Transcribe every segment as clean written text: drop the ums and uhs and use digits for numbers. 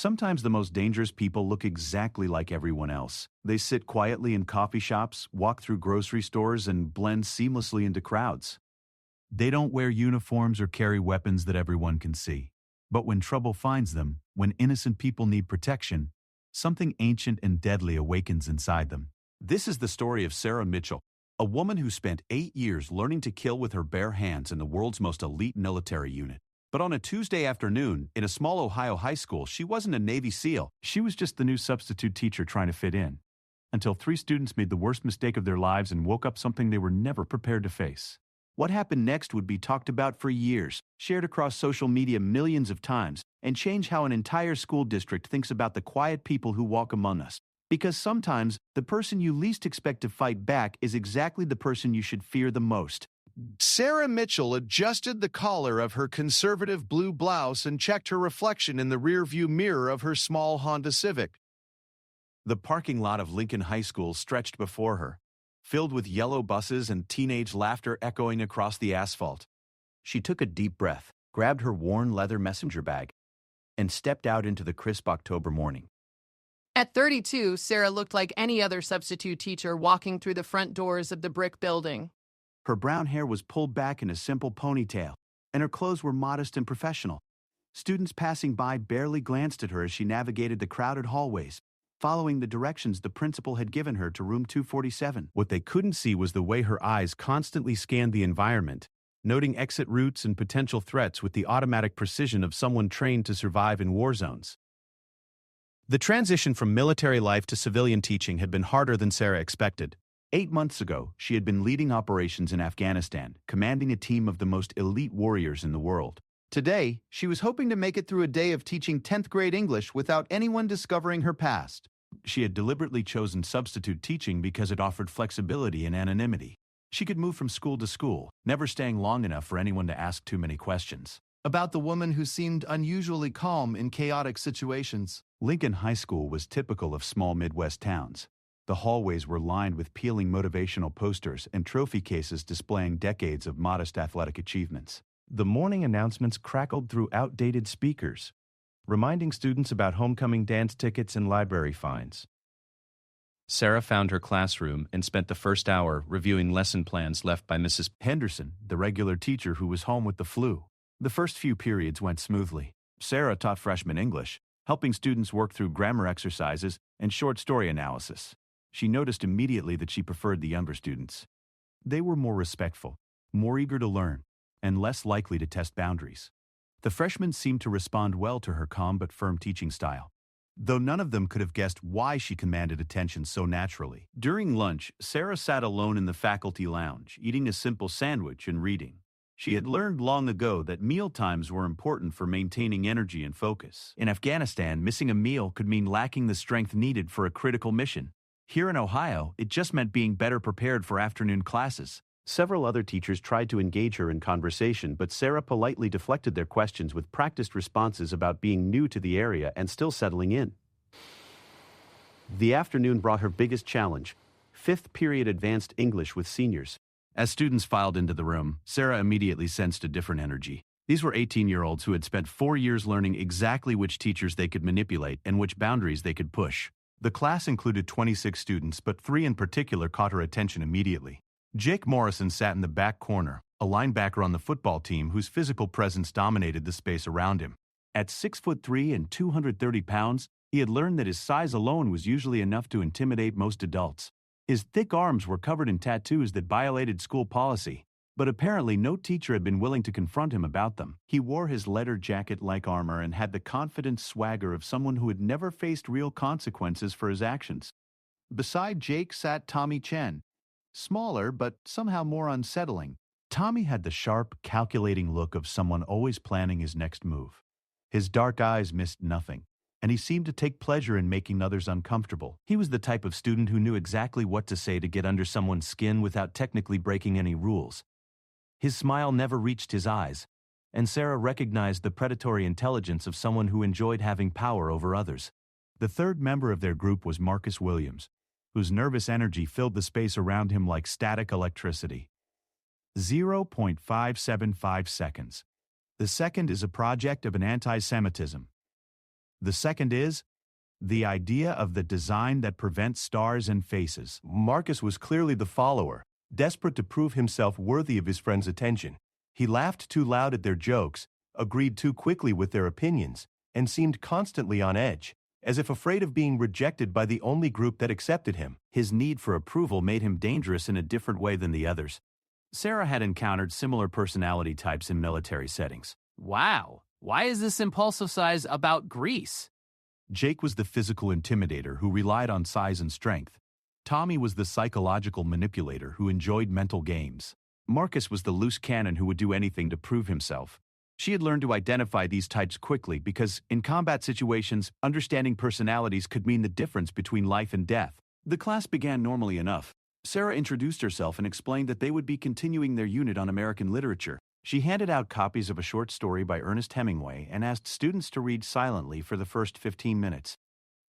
Sometimes the most dangerous people look exactly like everyone else. They sit quietly in coffee shops, walk through grocery stores, and blend seamlessly into crowds. They don't wear uniforms or carry weapons that everyone can see. But when trouble finds them, when innocent people need protection, something ancient and deadly awakens inside them. This is the story of Sarah Mitchell, a woman who spent 8 years learning to kill with her bare hands in the world's most elite military unit. But on a Tuesday afternoon, in a small Ohio high school, she wasn't a Navy SEAL. She was just the new substitute teacher trying to fit in. Until 3 students made the worst mistake of their lives and woke up something they were never prepared to face. What happened next would be talked about for years, shared across social media millions of times, and change how an entire school district thinks about the quiet people who walk among us. Because sometimes, the person you least expect to fight back is exactly the person you should fear the most. Sarah Mitchell adjusted the collar of her conservative blue blouse and checked her reflection in the rearview mirror of her small Honda Civic. The parking lot of Lincoln High School stretched before her, filled with yellow buses and teenage laughter echoing across the asphalt. She took a deep breath, grabbed her worn leather messenger bag, and stepped out into the crisp October morning. At 32, Sarah looked like any other substitute teacher walking through the front doors of the brick building. Her brown hair was pulled back in a simple ponytail, and her clothes were modest and professional. Students passing by barely glanced at her as she navigated the crowded hallways, following the directions the principal had given her to room 247. What they couldn't see was the way her eyes constantly scanned the environment, noting exit routes and potential threats with the automatic precision of someone trained to survive in war zones. The transition from military life to civilian teaching had been harder than Sarah expected. 8 months ago, she had been leading operations in Afghanistan, commanding a team of the most elite warriors in the world. Today, she was hoping to make it through a day of teaching 10th grade English without anyone discovering her past. She had deliberately chosen substitute teaching because it offered flexibility and anonymity. She could move from school to school, never staying long enough for anyone to ask too many questions. About the woman who seemed unusually calm in chaotic situations. Lincoln High School was typical of small Midwest towns. The hallways were lined with peeling motivational posters and trophy cases displaying decades of modest athletic achievements. The morning announcements crackled through outdated speakers, reminding students about homecoming dance tickets and library fines. Sarah found her classroom and spent the first hour reviewing lesson plans left by Mrs. Henderson, the regular teacher who was home with the flu. The first few periods went smoothly. Sarah taught freshman English, helping students work through grammar exercises and short story analysis. She noticed immediately that she preferred the younger students. They were more respectful, more eager to learn, and less likely to test boundaries. The freshmen seemed to respond well to her calm but firm teaching style, though none of them could have guessed why she commanded attention so naturally. During lunch, Sarah sat alone in the faculty lounge, eating a simple sandwich and reading. She had learned long ago that meal times were important for maintaining energy and focus. In Afghanistan, missing a meal could mean lacking the strength needed for a critical mission. Here in Ohio, it just meant being better prepared for afternoon classes. Several other teachers tried to engage her in conversation, but Sarah politely deflected their questions with practiced responses about being new to the area and still settling in. The afternoon brought her biggest challenge: 5th period advanced English with seniors. As students filed into the room, Sarah immediately sensed a different energy. These were 18-year-olds who had spent 4 years learning exactly which teachers they could manipulate and which boundaries they could push. The class included 26 students, but 3 in particular caught her attention immediately. Jake Morrison sat in the back corner, a linebacker on the football team whose physical presence dominated the space around him. At 6'3" and 230 pounds, he had learned that his size alone was usually enough to intimidate most adults. His thick arms were covered in tattoos that violated school policy, but apparently no teacher had been willing to confront him about them. He wore his leather jacket-like armor and had the confident swagger of someone who had never faced real consequences for his actions. Beside Jake sat Tommy Chen, smaller but somehow more unsettling. Tommy had the sharp, calculating look of someone always planning his next move. His dark eyes missed nothing, and he seemed to take pleasure in making others uncomfortable. He was the type of student who knew exactly what to say to get under someone's skin without technically breaking any rules. His smile never reached his eyes, and Sarah recognized the predatory intelligence of someone who enjoyed having power over others. The third member of their group was Marcus Williams, whose nervous energy filled the space around him like static electricity. 0.575 seconds. The second is a project of an anti-Semitism. The second is the idea of the design that prevents stars and faces. Marcus was clearly the follower, desperate to prove himself worthy of his friends' attention. He laughed too loud at their jokes, agreed too quickly with their opinions, and seemed constantly on edge, as if afraid of being rejected by the only group that accepted him. His need for approval made him dangerous in a different way than the others. Sarah had encountered similar personality types in military settings. Wow, why is this impulsive size about Greece? Jake was the physical intimidator who relied on size and strength. Tommy was the psychological manipulator who enjoyed mental games. Marcus was the loose cannon who would do anything to prove himself. She had learned to identify these types quickly because, in combat situations, understanding personalities could mean the difference between life and death. The class began normally enough. Sarah introduced herself and explained that they would be continuing their unit on American literature. She handed out copies of a short story by Ernest Hemingway and asked students to read silently for the first 15 minutes.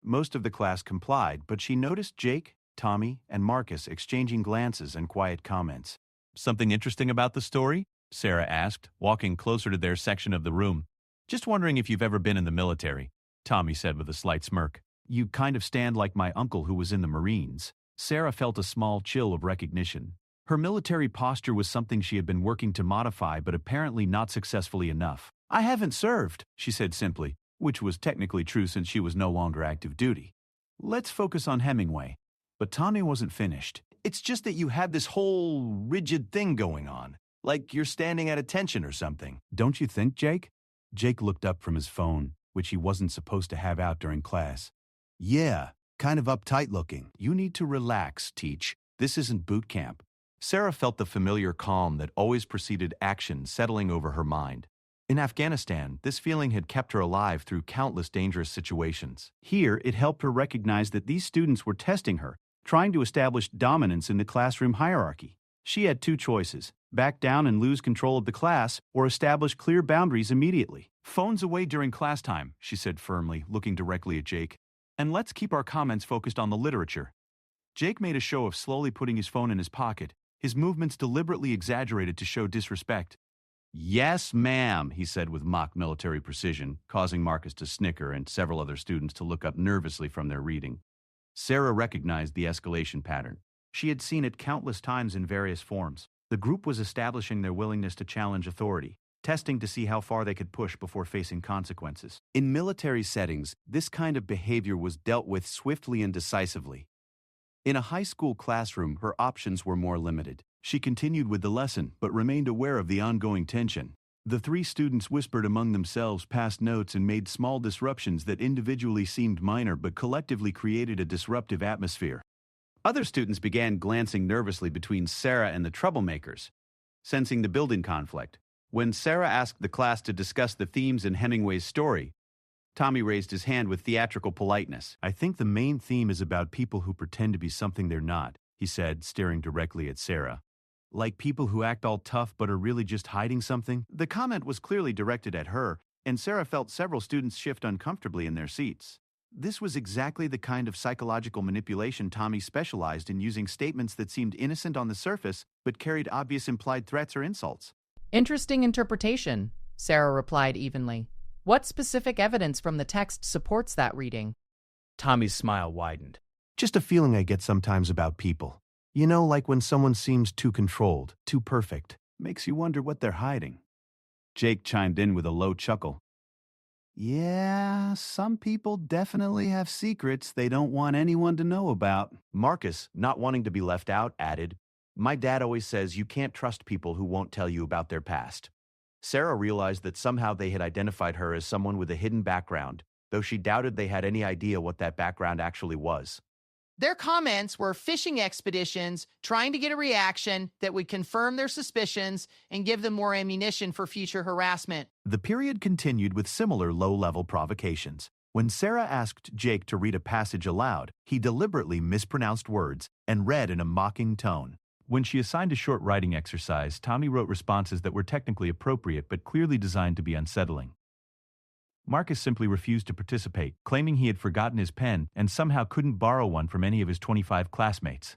Most of the class complied, but she noticed Jake, Tommy, and Marcus exchanging glances and quiet comments. Something interesting about the story? Sarah asked, walking closer to their section of the room. Just wondering if you've ever been in the military, Tommy said with a slight smirk. You kind of stand like my uncle who was in the Marines. Sarah felt a small chill of recognition. Her military posture was something she had been working to modify, but apparently not successfully enough. I haven't served, she said simply, which was technically true since she was no longer active duty. Let's focus on Hemingway. But Tommy wasn't finished. It's just that you have this whole rigid thing going on, like you're standing at attention or something. Don't you think, Jake? Jake looked up from his phone, which he wasn't supposed to have out during class. Yeah, kind of uptight looking. You need to relax, Teach. This isn't boot camp. Sarah felt the familiar calm that always preceded action settling over her mind. In Afghanistan, this feeling had kept her alive through countless dangerous situations. Here, it helped her recognize that these students were testing her, trying to establish dominance in the classroom hierarchy. She had two choices: back down and lose control of the class, or establish clear boundaries immediately. Phones away during class time, she said firmly, looking directly at Jake. And let's keep our comments focused on the literature. Jake made a show of slowly putting his phone in his pocket, his movements deliberately exaggerated to show disrespect. Yes, ma'am, he said with mock military precision, causing Marcus to snicker and several other students to look up nervously from their reading. Sarah recognized the escalation pattern. She had seen it countless times in various forms. The group was establishing their willingness to challenge authority, testing to see how far they could push before facing consequences. In military settings, this kind of behavior was dealt with swiftly and decisively. In a high school classroom, her options were more limited. She continued with the lesson, but remained aware of the ongoing tension. The three students whispered among themselves, passed notes, and made small disruptions that individually seemed minor but collectively created a disruptive atmosphere. Other students began glancing nervously between Sarah and the troublemakers, sensing the building conflict. When Sarah asked the class to discuss the themes in Hemingway's story, Tommy raised his hand with theatrical politeness. I think the main theme is about people who pretend to be something they're not, he said, staring directly at Sarah. Like people who act all tough but are really just hiding something? The comment was clearly directed at her, and Sarah felt several students shift uncomfortably in their seats. This was exactly the kind of psychological manipulation Tommy specialized in, using statements that seemed innocent on the surface but carried obvious implied threats or insults. Interesting interpretation, Sarah replied evenly. What specific evidence from the text supports that reading? Tommy's smile widened. Just a feeling I get sometimes about people. You know, like when someone seems too controlled, too perfect. Makes you wonder what they're hiding. Jake chimed in with a low chuckle. Yeah, some people definitely have secrets they don't want anyone to know about. Marcus, not wanting to be left out, added, My dad always says you can't trust people who won't tell you about their past. Sarah realized that somehow they had identified her as someone with a hidden background, though she doubted they had any idea what that background actually was. Their comments were fishing expeditions, trying to get a reaction that would confirm their suspicions and give them more ammunition for future harassment. The period continued with similar low-level provocations. When Sarah asked Jake to read a passage aloud, he deliberately mispronounced words and read in a mocking tone. When she assigned a short writing exercise, Tommy wrote responses that were technically appropriate but clearly designed to be unsettling. Marcus simply refused to participate, claiming he had forgotten his pen and somehow couldn't borrow one from any of his 25 classmates.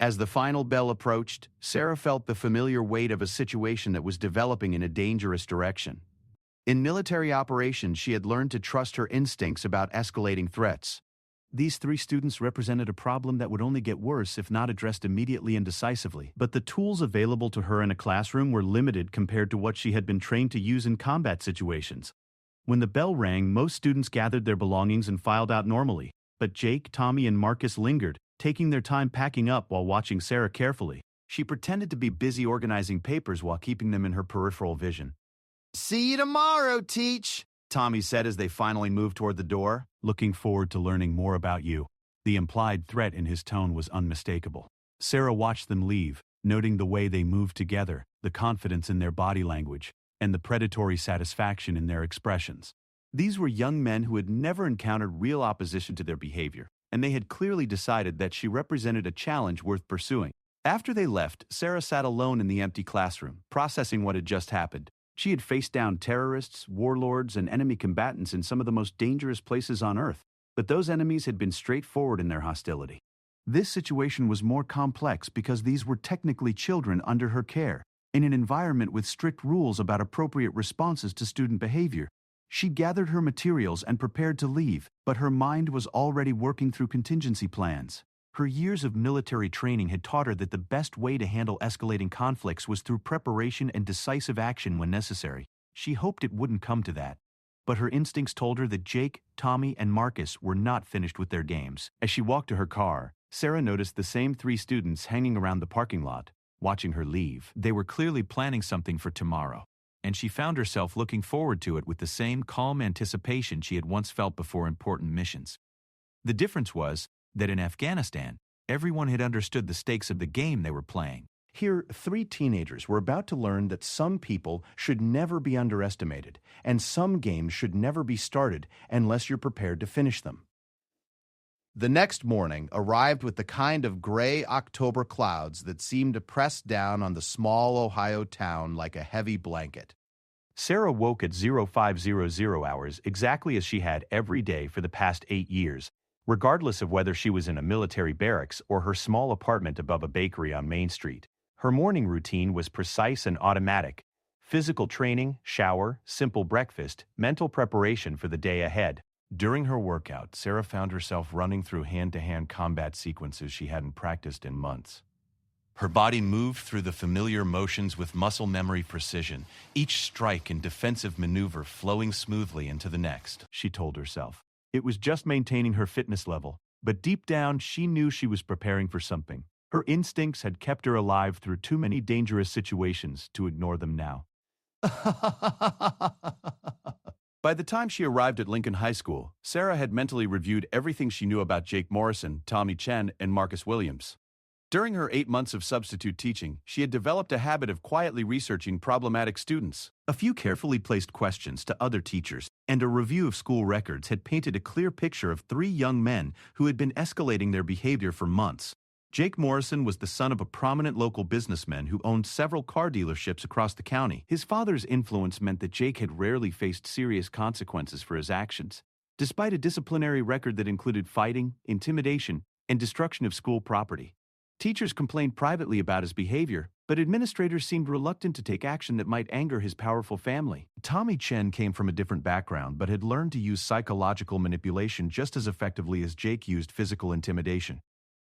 As the final bell approached, Sarah felt the familiar weight of a situation that was developing in a dangerous direction. In military operations, she had learned to trust her instincts about escalating threats. These 3 students represented a problem that would only get worse if not addressed immediately and decisively. But the tools available to her in a classroom were limited compared to what she had been trained to use in combat situations. When the bell rang, most students gathered their belongings and filed out normally. But Jake, Tommy, and Marcus lingered, taking their time packing up while watching Sarah carefully. She pretended to be busy organizing papers while keeping them in her peripheral vision. "See you tomorrow, Teach," Tommy said as they finally moved toward the door. "Looking forward to learning more about you." The implied threat in his tone was unmistakable. Sarah watched them leave, noting the way they moved together, the confidence in their body language, and the predatory satisfaction in their expressions. These were young men who had never encountered real opposition to their behavior, and they had clearly decided that she represented a challenge worth pursuing. After they left, Sarah sat alone in the empty classroom, processing what had just happened. She had faced down terrorists, warlords, and enemy combatants in some of the most dangerous places on Earth, but those enemies had been straightforward in their hostility. This situation was more complex because these were technically children under her care, in an environment with strict rules about appropriate responses to student behavior. She gathered her materials and prepared to leave, but her mind was already working through contingency plans. Her years of military training had taught her that the best way to handle escalating conflicts was through preparation and decisive action when necessary. She hoped it wouldn't come to that. But her instincts told her that Jake, Tommy, and Marcus were not finished with their games. As she walked to her car, Sarah noticed the same 3 students hanging around the parking lot, watching her leave. They were clearly planning something for tomorrow, and she found herself looking forward to it with the same calm anticipation she had once felt before important missions. The difference was that in Afghanistan, everyone had understood the stakes of the game they were playing. Here, 3 teenagers were about to learn that some people should never be underestimated, and some games should never be started unless you're prepared to finish them. The next morning arrived with the kind of gray October clouds that seemed to press down on the small Ohio town like a heavy blanket. Sarah woke at 0500 hours exactly as she had every day for the past 8 years, regardless of whether she was in a military barracks or her small apartment above a bakery on Main Street. Her morning routine was precise and automatic. Physical training, shower, simple breakfast, mental preparation for the day ahead. During her workout, Sarah found herself running through hand-to-hand combat sequences she hadn't practiced in months. Her body moved through the familiar motions with muscle memory precision, each strike and defensive maneuver flowing smoothly into the next, she told herself. It was just maintaining her fitness level, but deep down she knew she was preparing for something. Her instincts had kept her alive through too many dangerous situations to ignore them now. By the time she arrived at Lincoln High School, Sarah had mentally reviewed everything she knew about Jake Morrison, Tommy Chen, and Marcus Williams. During her 8 months of substitute teaching, she had developed a habit of quietly researching problematic students. A few carefully placed questions to other teachers and a review of school records had painted a clear picture of 3 young men who had been escalating their behavior for months. Jake Morrison was the son of a prominent local businessman who owned several car dealerships across the county. His father's influence meant that Jake had rarely faced serious consequences for his actions, despite a disciplinary record that included fighting, intimidation, and destruction of school property. Teachers complained privately about his behavior, but administrators seemed reluctant to take action that might anger his powerful family. Tommy Chen came from a different background but had learned to use psychological manipulation just as effectively as Jake used physical intimidation.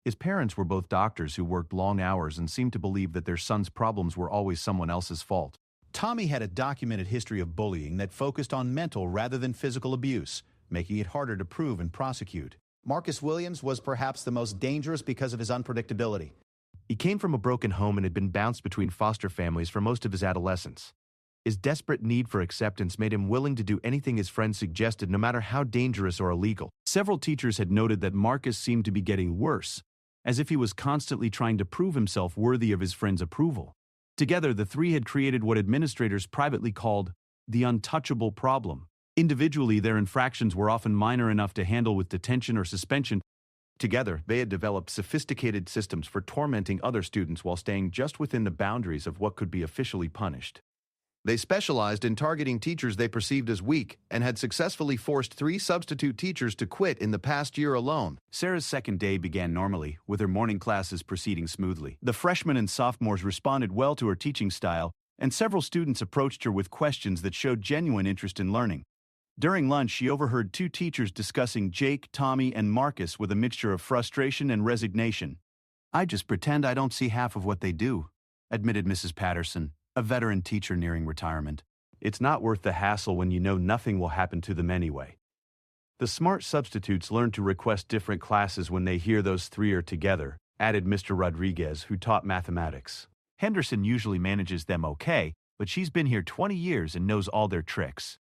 His parents were both doctors who worked long hours and seemed to believe that their son's problems were always someone else's fault. Tommy had a documented history of bullying that focused on mental rather than physical abuse, making it harder to prove and prosecute. Marcus Williams was perhaps the most dangerous because of his unpredictability. He came from a broken home and had been bounced between foster families for most of his adolescence. His desperate need for acceptance made him willing to do anything his friends suggested, no matter how dangerous or illegal. Several teachers had noted that Marcus seemed to be getting worse, as if he was constantly trying to prove himself worthy of his friends' approval. Together, the 3 had created what administrators privately called the untouchable problem. Individually, their infractions were often minor enough to handle with detention or suspension. Together, they had developed sophisticated systems for tormenting other students while staying just within the boundaries of what could be officially punished. They specialized in targeting teachers they perceived as weak and had successfully forced 3 substitute teachers to quit in the past year alone. Sarah's second day began normally, with her morning classes proceeding smoothly. The freshmen and sophomores responded well to her teaching style, and several students approached her with questions that showed genuine interest in learning. During lunch, she overheard two teachers discussing Jake, Tommy, and Marcus with a mixture of frustration and resignation. "I just pretend I don't see half of what they do," admitted Mrs. Patterson, a veteran teacher nearing retirement. "It's not worth the hassle when you know nothing will happen to them anyway." "The smart substitutes learn to request different classes when they hear those three are together," added Mr. Rodriguez, who taught mathematics. "Henderson usually manages them okay, but she's been here 20 years and knows all their tricks."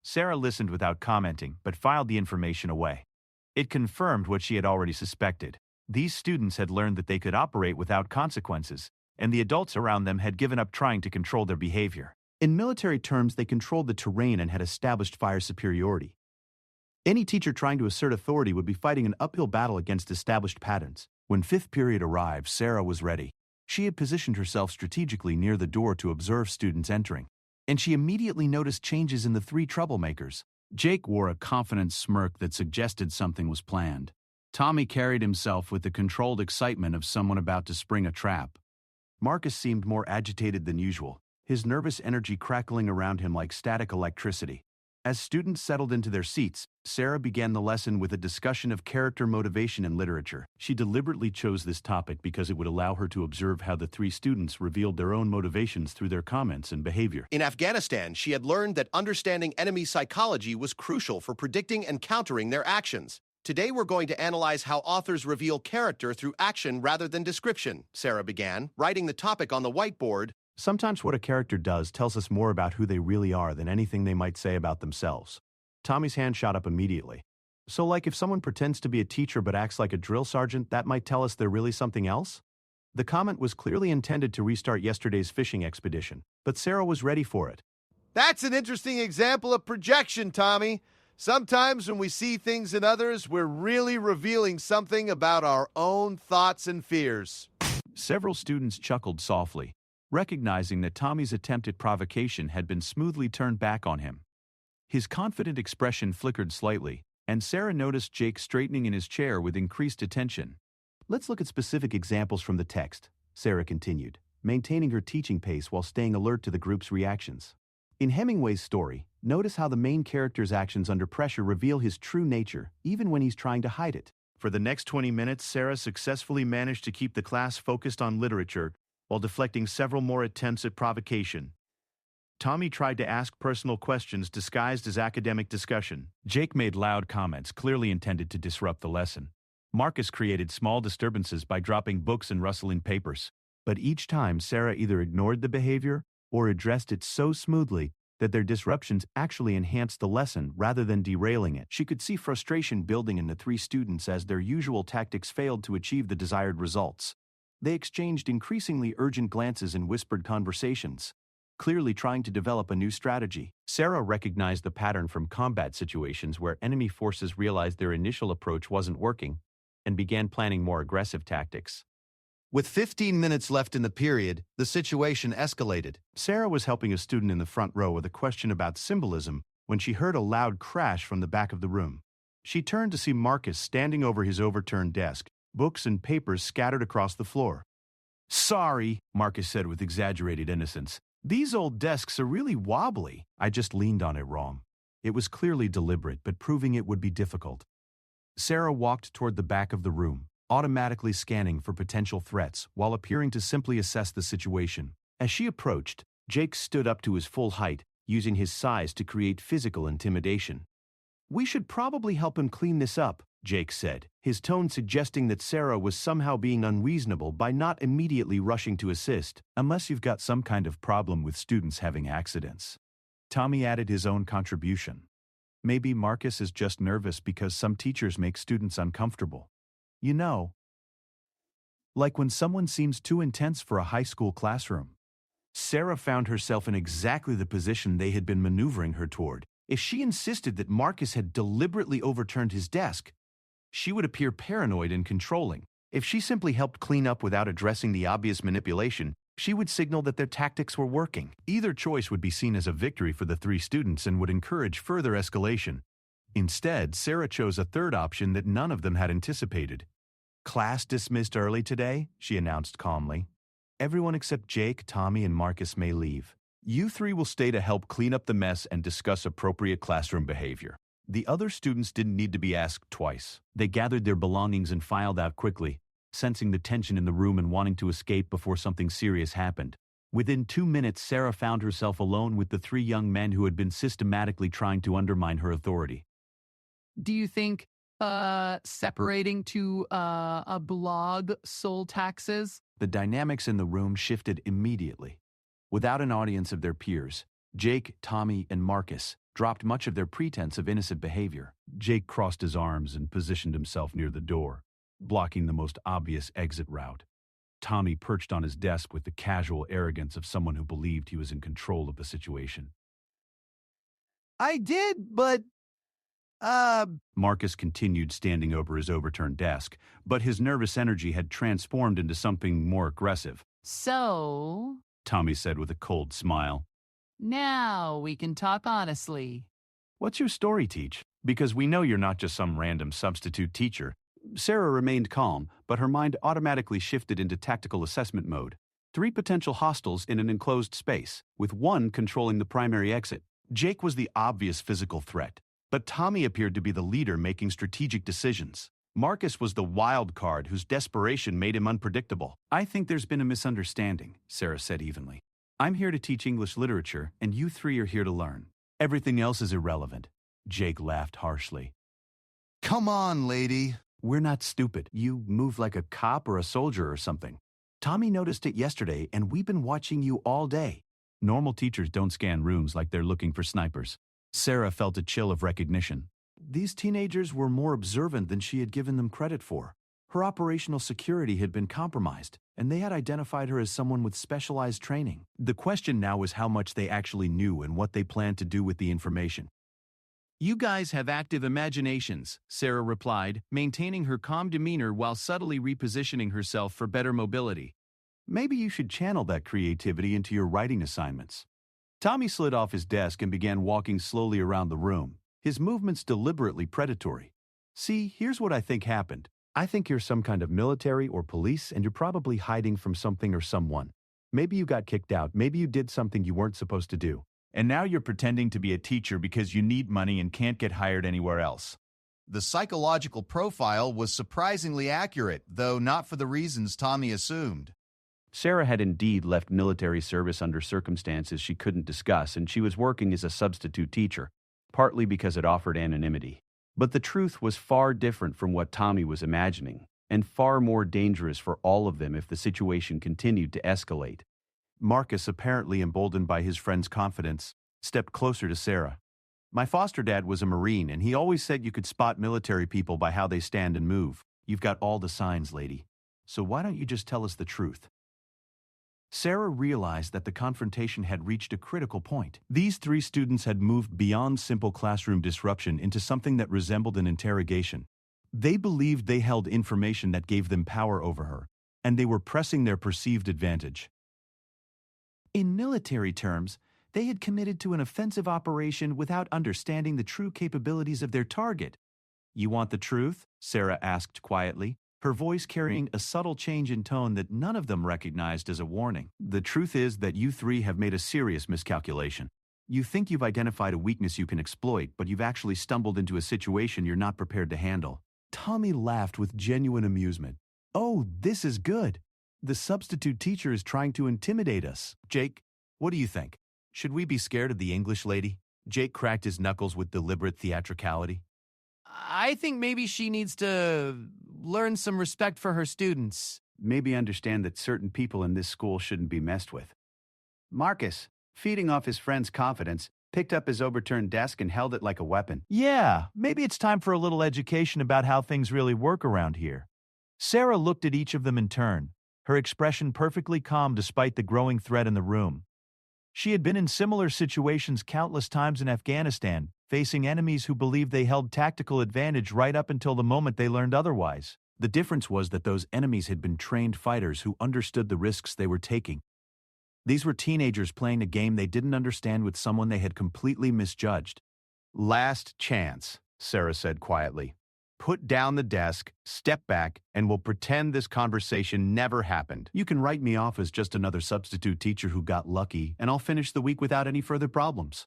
Sarah listened without commenting, but filed the information away. It confirmed what she had already suspected. These students had learned that they could operate without consequences, and the adults around them had given up trying to control their behavior. In military terms, they controlled the terrain and had established fire superiority. Any teacher trying to assert authority would be fighting an uphill battle against established patterns. When fifth period arrived, Sarah was ready. She had positioned herself strategically near the door to observe students entering, and she immediately noticed changes in the three troublemakers. Jake wore a confident smirk that suggested something was planned. Tommy carried himself with the controlled excitement of someone about to spring a trap. Marcus seemed more agitated than usual, his nervous energy crackling around him like static electricity. As students settled into their seats, Sarah began the lesson with a discussion of character motivation in literature. She deliberately chose this topic because it would allow her to observe how the three students revealed their own motivations through their comments and behavior. In Afghanistan, she had learned that understanding enemy psychology was crucial for predicting and countering their actions. Today we're going to analyze how authors reveal character through action rather than description, Sarah began, writing the topic on the whiteboard. Sometimes what a character does tells us more about who they really are than anything they might say about themselves. Tommy's hand shot up immediately. So like if someone pretends to be a teacher but acts like a drill sergeant, that might tell us they're really something else? The comment was clearly intended to restart yesterday's fishing expedition, but Sarah was ready for it. That's an interesting example of projection, Tommy. Sometimes when we see things in others, we're really revealing something about our own thoughts and fears. Several students chuckled softly, recognizing that Tommy's attempt at provocation had been smoothly turned back on him. His confident expression flickered slightly, and Sarah noticed Jake straightening in his chair with increased attention. "Let's look at specific examples from the text," Sarah continued, maintaining her teaching pace while staying alert to the group's reactions. In Hemingway's story, notice how the main character's actions under pressure reveal his true nature, even when he's trying to hide it. For the next 20 minutes, Sarah successfully managed to keep the class focused on literature while deflecting several more attempts at provocation. Tommy tried to ask personal questions disguised as academic discussion. Jake made loud comments clearly intended to disrupt the lesson. Marcus created small disturbances by dropping books and rustling papers. But each time, Sarah either ignored the behavior or addressed it so smoothly that their disruptions actually enhanced the lesson rather than derailing it. She could see frustration building in the three students as their usual tactics failed to achieve the desired results. They exchanged increasingly urgent glances and whispered conversations, clearly trying to develop a new strategy. Sarah recognized the pattern from combat situations where enemy forces realized their initial approach wasn't working and began planning more aggressive tactics. With 15 minutes left in the period, the situation escalated. Sarah was helping a student in the front row with a question about symbolism when she heard a loud crash from the back of the room. She turned to see Marcus standing over his overturned desk, books and papers scattered across the floor. "Sorry," Marcus said with exaggerated innocence. "These old desks are really wobbly. I just leaned on it wrong." It was clearly deliberate, but proving it would be difficult. Sarah walked toward the back of the room, automatically scanning for potential threats while appearing to simply assess the situation. As she approached, Jake stood up to his full height, using his size to create physical intimidation. "We should probably help him clean this up," Jake said, his tone suggesting that Sarah was somehow being unreasonable by not immediately rushing to assist, "unless you've got some kind of problem with students having accidents." Tommy added his own contribution. "Maybe Marcus is just nervous because some teachers make students uncomfortable. You know, like when someone seems too intense for a high school classroom." Sarah found herself in exactly the position they had been maneuvering her toward. If she insisted that Marcus had deliberately overturned his desk, she would appear paranoid and controlling. If she simply helped clean up without addressing the obvious manipulation, she would signal that their tactics were working. Either choice would be seen as a victory for the three students and would encourage further escalation. Instead, Sarah chose a third option that none of them had anticipated. "Class dismissed early today," she announced calmly. "Everyone except Jake, Tommy, and Marcus may leave. You three will stay to help clean up the mess and discuss appropriate classroom behavior. The other students didn't need to be asked twice. They gathered their belongings and filed out quickly, sensing the tension in the room and wanting to escape before something serious happened. Within 2 minutes, Sarah found herself alone with the 3 young men who had been systematically trying to undermine her authority. Do you think separating to a blog soul taxes? The dynamics in the room shifted immediately. Without an audience of their peers, Jake, Tommy, and Marcus dropped much of their pretense of innocent behavior. Jake crossed his arms and positioned himself near the door, blocking the most obvious exit route. Tommy perched on his desk with the casual arrogance of someone who believed he was in control of the situation. I did, but... Marcus continued standing over his overturned desk, but his nervous energy had transformed into something more aggressive. So, Tommy said with a cold smile. now we can talk honestly. What's your story, Teach? Because we know you're not just some random substitute teacher. Sarah remained calm, but her mind automatically shifted into tactical assessment mode. 3 potential hostiles in an enclosed space, with 1 controlling the primary exit. Jake was the obvious physical threat, but Tommy appeared to be the leader making strategic decisions. Marcus was the wild card whose desperation made him unpredictable. I think there's been a misunderstanding, Sarah said evenly. I'm here to teach English literature, and you 3 are here to learn. Everything else is irrelevant. Jake laughed harshly. Come on, lady. We're not stupid. You move like a cop or a soldier or something. Tommy noticed it yesterday, and we've been watching you all day. Normal teachers don't scan rooms like they're looking for snipers. Sarah felt a chill of recognition. These teenagers were more observant than she had given them credit for. Her operational security had been compromised, and they had identified her as someone with specialized training. The question now was how much they actually knew and what they planned to do with the information. You guys have active imaginations, Sarah replied, maintaining her calm demeanor while subtly repositioning herself for better mobility. Maybe you should channel that creativity into your writing assignments. Tommy slid off his desk and began walking slowly around the room, his movements deliberately predatory. See, here's what I think happened. I think you're some kind of military or police, and you're probably hiding from something or someone. Maybe you got kicked out, maybe you did something you weren't supposed to do. And now you're pretending to be a teacher because you need money and can't get hired anywhere else. The psychological profile was surprisingly accurate, though not for the reasons Tommy assumed. Sarah had indeed left military service under circumstances she couldn't discuss, and she was working as a substitute teacher, partly because it offered anonymity. But the truth was far different from what Tommy was imagining, and far more dangerous for all of them if the situation continued to escalate. Marcus, apparently emboldened by his friend's confidence, stepped closer to Sarah. My foster dad was a Marine, and he always said you could spot military people by how they stand and move. You've got all the signs, lady. So why don't you just tell us the truth? Sarah realized that the confrontation had reached a critical point. These 3 students had moved beyond simple classroom disruption into something that resembled an interrogation. They believed they held information that gave them power over her, and they were pressing their perceived advantage. In military terms, they had committed to an offensive operation without understanding the true capabilities of their target. You want the truth? Sarah asked quietly, her voice carrying a subtle change in tone that none of them recognized as a warning. The truth is that you 3 have made a serious miscalculation. You think you've identified a weakness you can exploit, but you've actually stumbled into a situation you're not prepared to handle. Tommy laughed with genuine amusement. Oh, this is good. The substitute teacher is trying to intimidate us. Jake, what do you think? Should we be scared of the English lady? Jake cracked his knuckles with deliberate theatricality. I think maybe she needs to learn some respect for her students. Maybe understand that certain people in this school shouldn't be messed with. Marcus, feeding off his friend's confidence, picked up his overturned desk and held it like a weapon. Yeah, maybe it's time for a little education about how things really work around here. Sarah looked at each of them in turn, her expression perfectly calm despite the growing threat in the room. She had been in similar situations countless times in Afghanistan, facing enemies who believed they held tactical advantage right up until the moment they learned otherwise. The difference was that those enemies had been trained fighters who understood the risks they were taking. These were teenagers playing a game they didn't understand with someone they had completely misjudged. Last chance, Sarah said quietly. Put down the desk, step back, and we'll pretend this conversation never happened. You can write me off as just another substitute teacher who got lucky, and I'll finish the week without any further problems.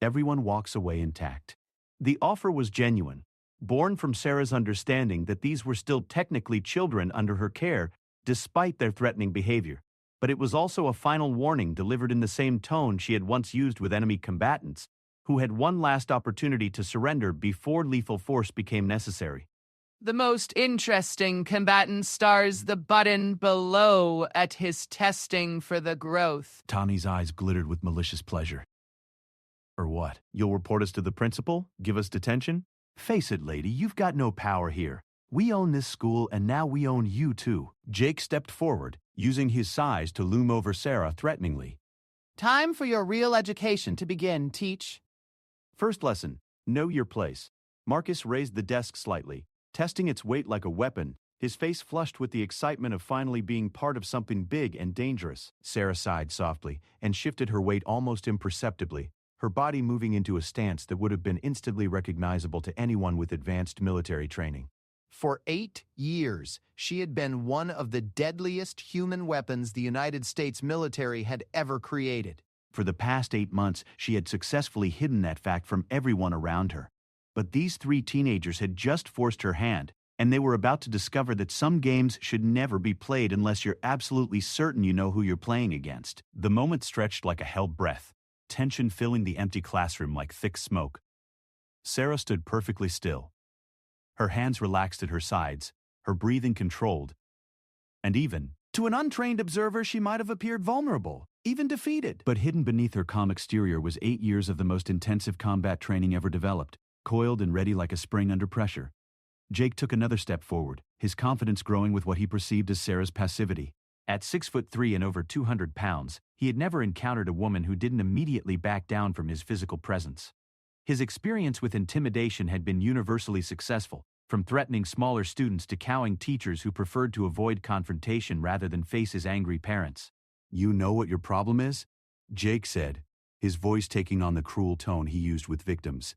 Everyone walks away intact. The offer was genuine, born from Sarah's understanding that these were still technically children under her care, despite their threatening behavior. But it was also a final warning delivered in the same tone she had once used with enemy combatants, who had one last opportunity to surrender before lethal force became necessary. The most interesting combatant stars the button below at his testing for the growth. Tawny's eyes glittered with malicious pleasure. Or what? You'll report us to the principal? Give us detention? Face it, lady, you've got no power here. We own this school, and now we own you too. Jake stepped forward, using his size to loom over Sarah threateningly. Time for your real education to begin, Teach. First lesson, know your place. Marcus raised the desk slightly, testing its weight like a weapon, his face flushed with the excitement of finally being part of something big and dangerous. Sarah sighed softly and shifted her weight almost imperceptibly, her body moving into a stance that would have been instantly recognizable to anyone with advanced military training. For 8 years, she had been one of the deadliest human weapons the United States military had ever created. For the past 8 months, she had successfully hidden that fact from everyone around her. But these 3 teenagers had just forced her hand, and they were about to discover that some games should never be played unless you're absolutely certain you know who you're playing against. The moment stretched like a held breath, tension filling the empty classroom like thick smoke. Sarah stood perfectly still. Her hands relaxed at her sides, her breathing controlled. And even, to an untrained observer, she might have appeared vulnerable, even defeated. But hidden beneath her calm exterior was 8 years of the most intensive combat training ever developed, coiled and ready like a spring under pressure. Jake took another step forward, his confidence growing with what he perceived as Sarah's passivity. At 6'3" and over 200 pounds, he had never encountered a woman who didn't immediately back down from his physical presence. His experience with intimidation had been universally successful, from threatening smaller students to cowing teachers who preferred to avoid confrontation rather than face his angry parents. You know what your problem is? Jake said, his voice taking on the cruel tone he used with victims.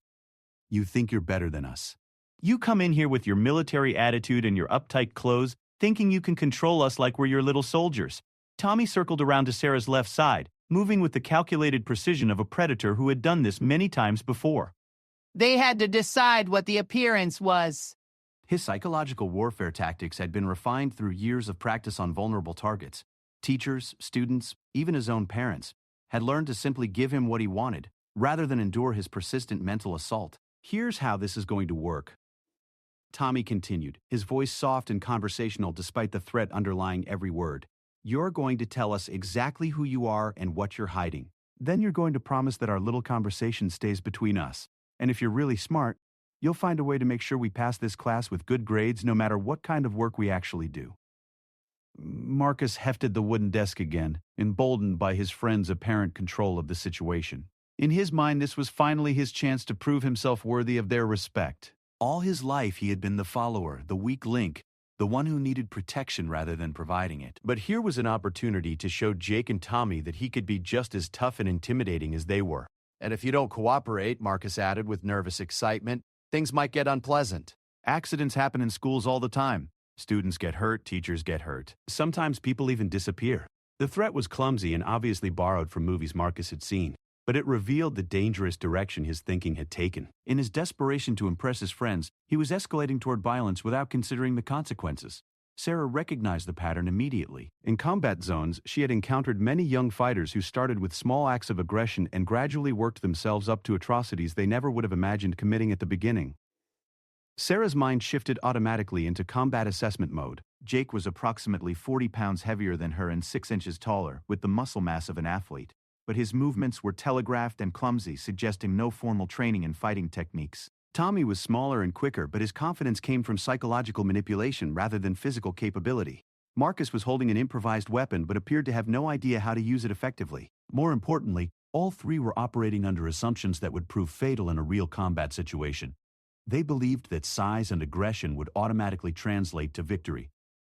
You think you're better than us. You come in here with your military attitude and your uptight clothes, thinking you can control us like we're your little soldiers. Tommy circled around to Sarah's left side, moving with the calculated precision of a predator who had done this many times before. They had to decide what the appearance was. His psychological warfare tactics had been refined through years of practice on vulnerable targets. Teachers, students, even his own parents, had learned to simply give him what he wanted, rather than endure his persistent mental assault. Here's how this is going to work. Tommy continued, his voice soft and conversational despite the threat underlying every word. You're going to tell us exactly who you are and what you're hiding. Then you're going to promise that our little conversation stays between us. And if you're really smart, you'll find a way to make sure we pass this class with good grades no matter what kind of work we actually do. Marcus hefted the wooden desk again, emboldened by his friend's apparent control of the situation. In his mind, this was finally his chance to prove himself worthy of their respect. All his life, he had been the follower, the weak link, the one who needed protection rather than providing it. But here was an opportunity to show Jake and Tommy that he could be just as tough and intimidating as they were. And if you don't cooperate, Marcus added with nervous excitement, things might get unpleasant. Accidents happen in schools all the time. Students get hurt, teachers get hurt. Sometimes people even disappear. The threat was clumsy and obviously borrowed from movies Marcus had seen, but it revealed the dangerous direction his thinking had taken. In his desperation to impress his friends, he was escalating toward violence without considering the consequences. Sarah recognized the pattern immediately. In combat zones, she had encountered many young fighters who started with small acts of aggression and gradually worked themselves up to atrocities they never would have imagined committing at the beginning. Sarah's mind shifted automatically into combat assessment mode. Jake was approximately 40 pounds heavier than her and 6 inches taller, with the muscle mass of an athlete. But his movements were telegraphed and clumsy, suggesting no formal training in fighting techniques. Tommy was smaller and quicker, but his confidence came from psychological manipulation rather than physical capability. Marcus was holding an improvised weapon but appeared to have no idea how to use it effectively. More importantly, all 3 were operating under assumptions that would prove fatal in a real combat situation. They believed that size and aggression would automatically translate to victory.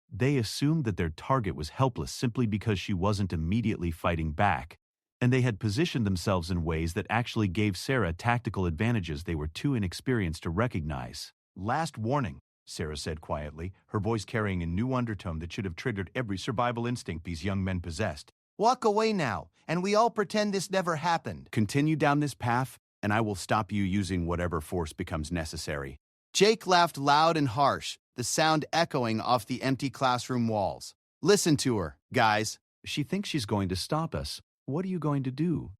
They assumed that their target was helpless simply because she wasn't immediately fighting back. And they had positioned themselves in ways that actually gave Sarah tactical advantages they were too inexperienced to recognize. Last warning, Sarah said quietly, her voice carrying a new undertone that should have triggered every survival instinct these young men possessed. Walk away now, and we all pretend this never happened. Continue down this path, and I will stop you using whatever force becomes necessary. Jake laughed loud and harsh, the sound echoing off the empty classroom walls. Listen to her, guys. She thinks she's going to stop us. What are you going to do?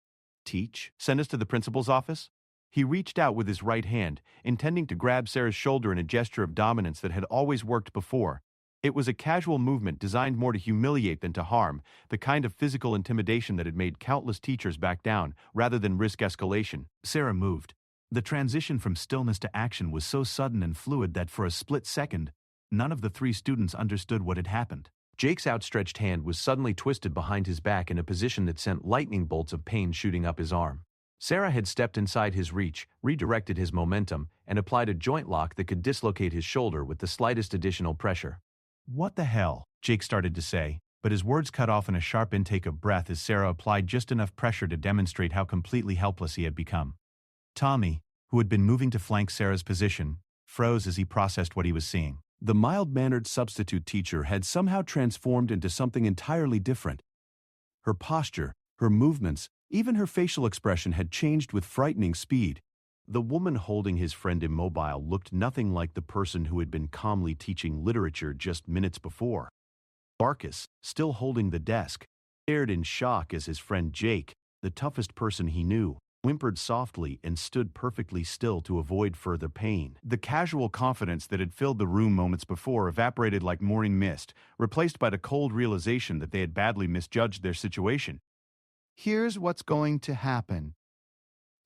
Teach? Send us to the principal's office? He reached out with his right hand, intending to grab Sarah's shoulder in a gesture of dominance that had always worked before. It was a casual movement designed more to humiliate than to harm, the kind of physical intimidation that had made countless teachers back down, rather than risk escalation. Sarah moved. The transition from stillness to action was so sudden and fluid that for a split second, none of the three students understood what had happened. Jake's outstretched hand was suddenly twisted behind his back in a position that sent lightning bolts of pain shooting up his arm. Sarah had stepped inside his reach, redirected his momentum, and applied a joint lock that could dislocate his shoulder with the slightest additional pressure. "What the hell?" Jake started to say, but his words cut off in a sharp intake of breath as Sarah applied just enough pressure to demonstrate how completely helpless he had become. Tommy, who had been moving to flank Sarah's position, froze as he processed what he was seeing. The mild-mannered substitute teacher had somehow transformed into something entirely different. Her posture, her movements, even her facial expression had changed with frightening speed. The woman holding his friend immobile looked nothing like the person who had been calmly teaching literature just minutes before. Marcus, still holding the desk, stared in shock as his friend Jake, the toughest person he knew, whimpered softly and stood perfectly still to avoid further pain. The casual confidence that had filled the room moments before evaporated like morning mist, replaced by the cold realization that they had badly misjudged their situation. Here's what's going to happen,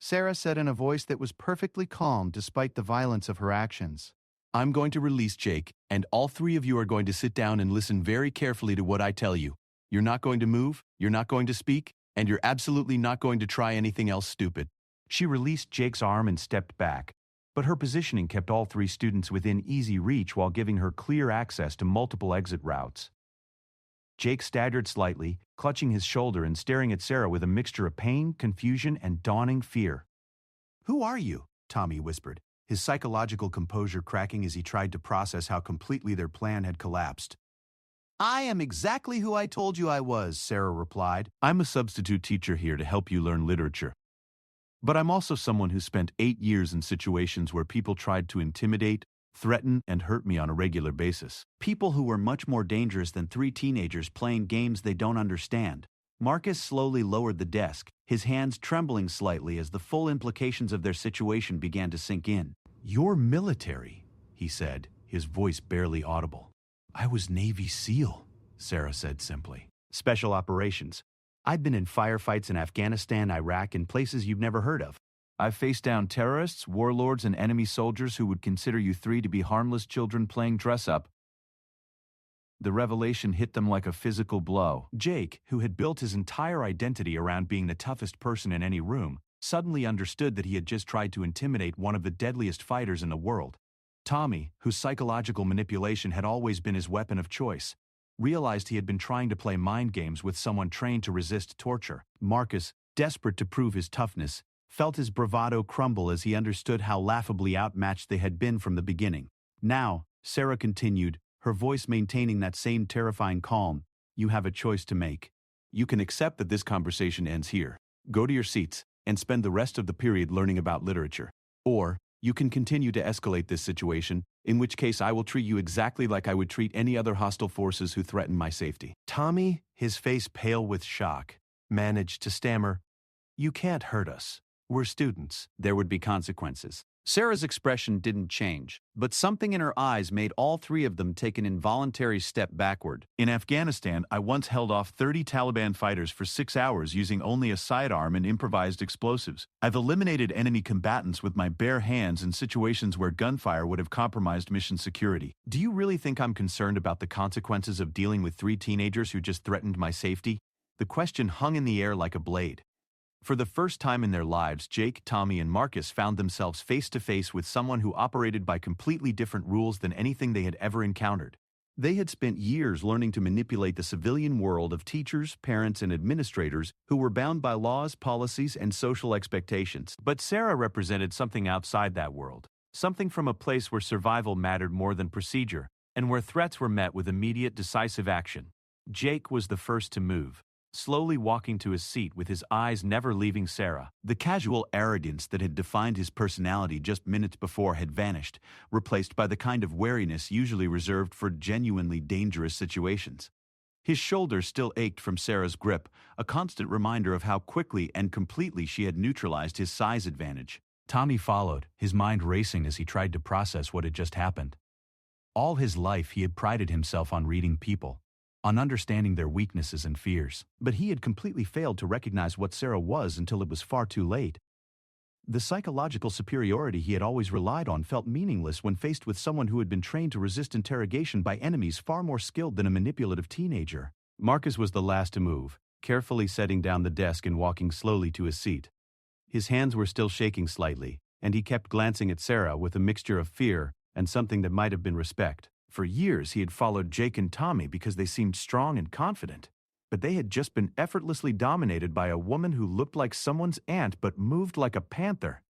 Sarah said in a voice that was perfectly calm despite the violence of her actions. I'm going to release Jake, and all three of you are going to sit down and listen very carefully to what I tell you. You're not going to move, you're not going to speak, and you're absolutely not going to try anything else stupid. She released Jake's arm and stepped back, but her positioning kept all three students within easy reach while giving her clear access to multiple exit routes. Jake staggered slightly, clutching his shoulder and staring at Sarah with a mixture of pain, confusion, and dawning fear. "Who are you?" Tommy whispered, his psychological composure cracking as he tried to process how completely their plan had collapsed. I am exactly who I told you I was, Sarah replied. I'm a substitute teacher here to help you learn literature. But I'm also someone who spent 8 years in situations where people tried to intimidate, threaten, and hurt me on a regular basis. People who were much more dangerous than 3 teenagers playing games they don't understand. Marcus slowly lowered the desk, his hands trembling slightly as the full implications of their situation began to sink in. "You're military," he said, his voice barely audible. "I was Navy SEAL," Sarah said simply. "Special operations. I've been in firefights in Afghanistan, Iraq, and places you've never heard of. I've faced down terrorists, warlords, and enemy soldiers who would consider you 3 to be harmless children playing dress-up." The revelation hit them like a physical blow. Jake, who had built his entire identity around being the toughest person in any room, suddenly understood that he had just tried to intimidate one of the deadliest fighters in the world. Tommy, whose psychological manipulation had always been his weapon of choice, realized he had been trying to play mind games with someone trained to resist torture. Marcus, desperate to prove his toughness, felt his bravado crumble as he understood how laughably outmatched they had been from the beginning. "Now," Sarah continued, her voice maintaining that same terrifying calm, "you have a choice to make. You can accept that this conversation ends here, go to your seats, and spend the rest of the period learning about literature. Or, you can continue to escalate this situation, in which case I will treat you exactly like I would treat any other hostile forces who threaten my safety." Tommy, his face pale with shock, managed to stammer, "You can't hurt us. We're students." There would be consequences. Sarah's expression didn't change, but something in her eyes made all 3 of them take an involuntary step backward. "In Afghanistan, I once held off 30 Taliban fighters for 6 hours using only a sidearm and improvised explosives. I've eliminated enemy combatants with my bare hands in situations where gunfire would have compromised mission security. Do you really think I'm concerned about the consequences of dealing with 3 teenagers who just threatened my safety?" The question hung in the air like a blade. For the first time in their lives, Jake, Tommy, and Marcus found themselves face-to-face with someone who operated by completely different rules than anything they had ever encountered. They had spent years learning to manipulate the civilian world of teachers, parents, and administrators who were bound by laws, policies, and social expectations. But Sarah represented something outside that world. something from a place where survival mattered more than procedure, and where threats were met with immediate, decisive action. Jake was the first to move, slowly walking to his seat with his eyes never leaving Sarah. The casual arrogance that had defined his personality just minutes before had vanished, replaced by the kind of wariness usually reserved for genuinely dangerous situations. His shoulders still ached from Sarah's grip, a constant reminder of how quickly and completely she had neutralized his size advantage. Tommy followed, his mind racing as he tried to process what had just happened. All his life he had prided himself on reading people, on understanding their weaknesses and fears. But he had completely failed to recognize what Sarah was until it was far too late. The psychological superiority he had always relied on felt meaningless when faced with someone who had been trained to resist interrogation by enemies far more skilled than a manipulative teenager. Marcus was the last to move, carefully setting down the desk and walking slowly to his seat. His hands were still shaking slightly, and he kept glancing at Sarah with a mixture of fear and something that might have been respect. For years he had followed Jake and Tommy because they seemed strong and confident, but they had just been effortlessly dominated by a woman who looked like someone's aunt but moved like a panther.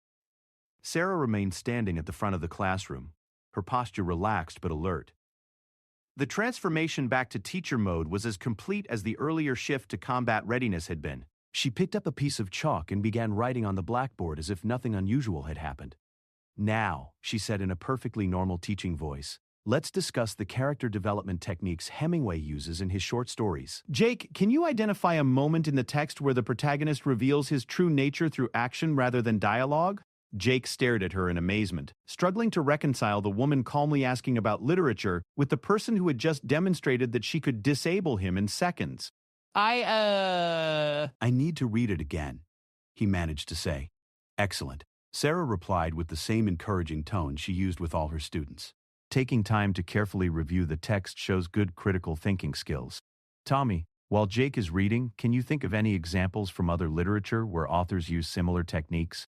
Sarah remained standing at the front of the classroom, her posture relaxed but alert. The transformation back to teacher mode was as complete as the earlier shift to combat readiness had been. She picked up a piece of chalk and began writing on the blackboard as if nothing unusual had happened. "Now," she said in a perfectly normal teaching voice, "let's discuss the character development techniques Hemingway uses in his short stories." "Jake, can you identify a moment in the text where the protagonist reveals his true nature through action rather than dialogue?" Jake stared at her in amazement, struggling to reconcile the woman calmly asking about literature with the person who had just demonstrated that she could disable him in seconds. I need to read it again," he managed to say. "Excellent," Sarah replied with the same encouraging tone she used with all her students. Taking time to carefully review the text shows good critical thinking skills. "Tommy, while Jake is reading, can you think of any examples from other literature where authors use similar techniques?"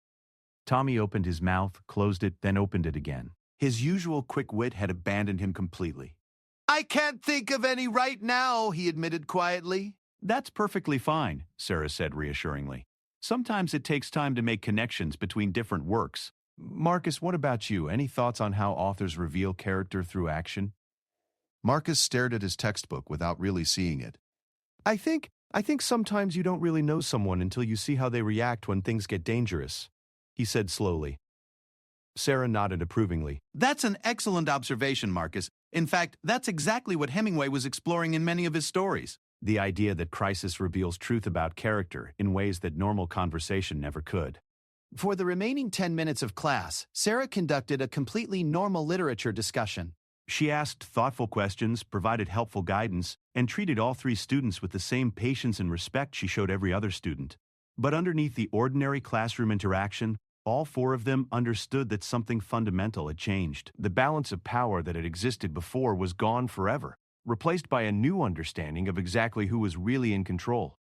Tommy opened his mouth, closed it, then opened it again. His usual quick wit had abandoned him completely. "I can't think of any right now," he admitted quietly. "That's perfectly fine," Sarah said reassuringly. "Sometimes it takes time to make connections between different works. Marcus, what about you? Any thoughts on how authors reveal character through action?" Marcus stared at his textbook without really seeing it. I think sometimes you don't really know someone until you see how they react when things get dangerous," he said slowly. Sarah nodded approvingly. "That's an excellent observation, Marcus. In fact, that's exactly what Hemingway was exploring in many of his stories. The idea that crisis reveals truth about character in ways that normal conversation never could." For the remaining 10 minutes of class, Sarah conducted a completely normal literature discussion. She asked thoughtful questions, provided helpful guidance, and treated all three students with the same patience and respect she showed every other student. But underneath the ordinary classroom interaction, all four of them understood that something fundamental had changed. The balance of power that had existed before was gone forever, replaced by a new understanding of exactly who was really in control.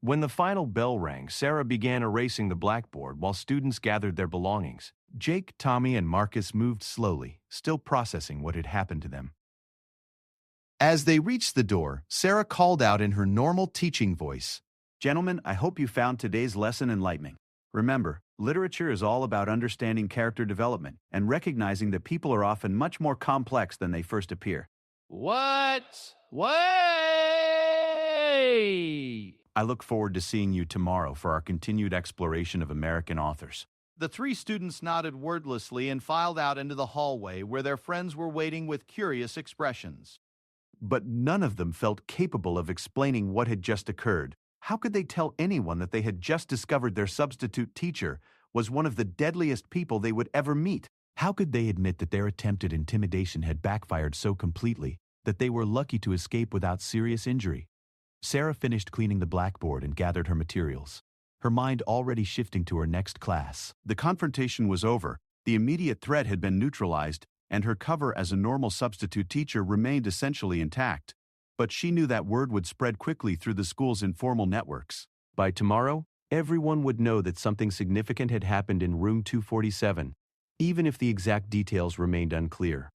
When the final bell rang, Sarah began erasing the blackboard while students gathered their belongings. Jake, Tommy, and Marcus moved slowly, still processing what had happened to them. As they reached the door, Sarah called out in her normal teaching voice, "Gentlemen, I hope you found today's lesson enlightening. Remember, literature is all about understanding character development and recognizing that people are often much more complex than they first appear. What? Way! I look forward to seeing you tomorrow for our continued exploration of American authors." The three students nodded wordlessly and filed out into the hallway where their friends were waiting with curious expressions. But none of them felt capable of explaining what had just occurred. How could they tell anyone that they had just discovered their substitute teacher was one of the deadliest people they would ever meet? How could they admit that their attempt at intimidation had backfired so completely that they were lucky to escape without serious injury? Sarah finished cleaning the blackboard and gathered her materials, her mind already shifting to her next class. The confrontation was over, the immediate threat had been neutralized, and her cover as a normal substitute teacher remained essentially intact. But she knew that word would spread quickly through the school's informal networks. By tomorrow, everyone would know that something significant had happened in room 247, even if the exact details remained unclear.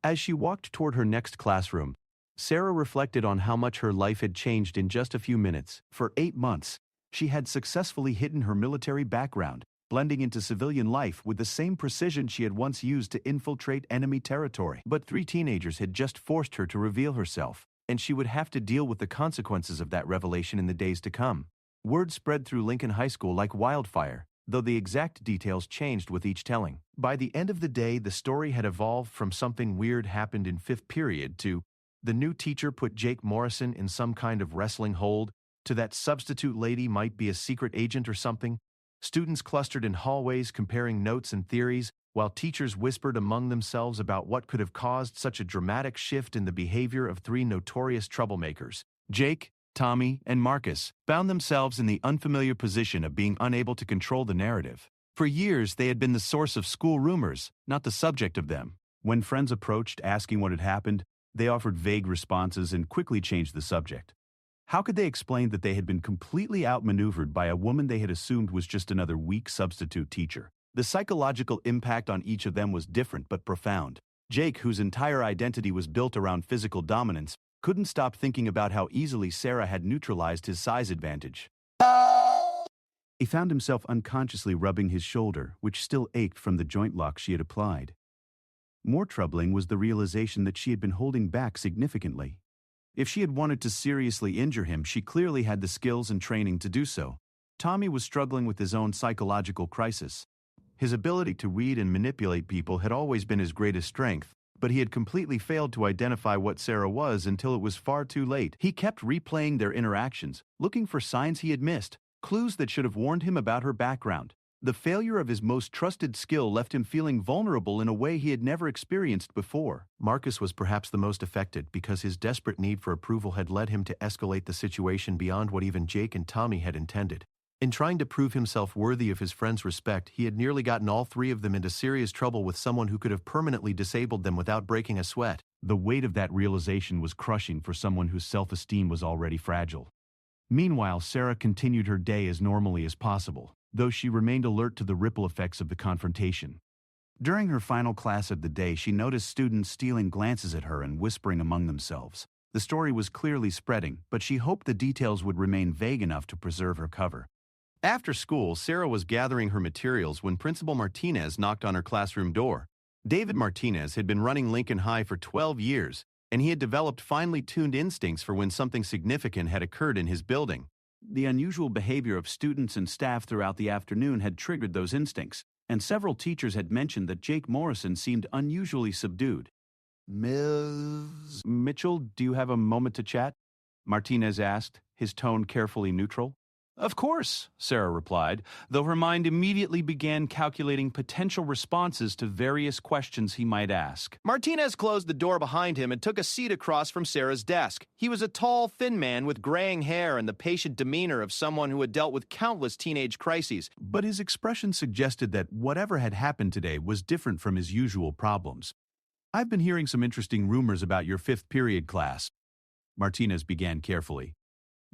As she walked toward her next classroom, Sarah reflected on how much her life had changed in just a few minutes. For 8 months, she had successfully hidden her military background, blending into civilian life with the same precision she had once used to infiltrate enemy territory. But 3 teenagers had just forced her to reveal herself, and she would have to deal with the consequences of that revelation in the days to come. Word spread through Lincoln High School like wildfire, though the exact details changed with each telling. By the end of the day, the story had evolved from something weird happened in 5th period to the new teacher put Jake Morrison in some kind of wrestling hold, to that substitute lady might be a secret agent or something. Students clustered in hallways comparing notes and theories, while teachers whispered among themselves about what could have caused such a dramatic shift in the behavior of 3 notorious troublemakers. Jake, Tommy, and Marcus found themselves in the unfamiliar position of being unable to control the narrative. For years, they had been the source of school rumors, not the subject of them. When friends approached asking what had happened, they offered vague responses and quickly changed the subject. How could they explain that they had been completely outmaneuvered by a woman they had assumed was just another weak substitute teacher? The psychological impact on each of them was different but profound. Jake, whose entire identity was built around physical dominance, couldn't stop thinking about how easily Sarah had neutralized his size advantage. He found himself unconsciously rubbing his shoulder, which still ached from the joint lock she had applied. More troubling was the realization that she had been holding back significantly. If she had wanted to seriously injure him, she clearly had the skills and training to do so. Tommy was struggling with his own psychological crisis. His ability to read and manipulate people had always been his greatest strength, but he had completely failed to identify what Sarah was until it was far too late. He kept replaying their interactions, looking for signs he had missed, clues that should have warned him about her background. The failure of his most trusted skill left him feeling vulnerable in a way he had never experienced before. Marcus was perhaps the most affected because his desperate need for approval had led him to escalate the situation beyond what even Jake and Tommy had intended. In trying to prove himself worthy of his friends' respect, he had nearly gotten all 3 of them into serious trouble with someone who could have permanently disabled them without breaking a sweat. The weight of that realization was crushing for someone whose self-esteem was already fragile. Meanwhile, Sarah continued her day as normally as possible, though she remained alert to the ripple effects of the confrontation. During her final class of the day, she noticed students stealing glances at her and whispering among themselves. The story was clearly spreading, but she hoped the details would remain vague enough to preserve her cover. After school, Sarah was gathering her materials when Principal Martinez knocked on her classroom door. David Martinez had been running Lincoln High for 12 years, and he had developed finely tuned instincts for when something significant had occurred in his building. The unusual behavior of students and staff throughout the afternoon had triggered those instincts, and several teachers had mentioned that Jake Morrison seemed unusually subdued. "Ms. Mitchell, do you have a moment to chat?" Martinez asked, his tone carefully neutral. "Of course," Sarah replied, though her mind immediately began calculating potential responses to various questions he might ask. Martinez closed the door behind him and took a seat across from Sarah's desk. He was a tall, thin man with graying hair and the patient demeanor of someone who had dealt with countless teenage crises. But his expression suggested that whatever had happened today was different from his usual problems. "I've been hearing some interesting rumors about your 5th period class," Martinez began carefully.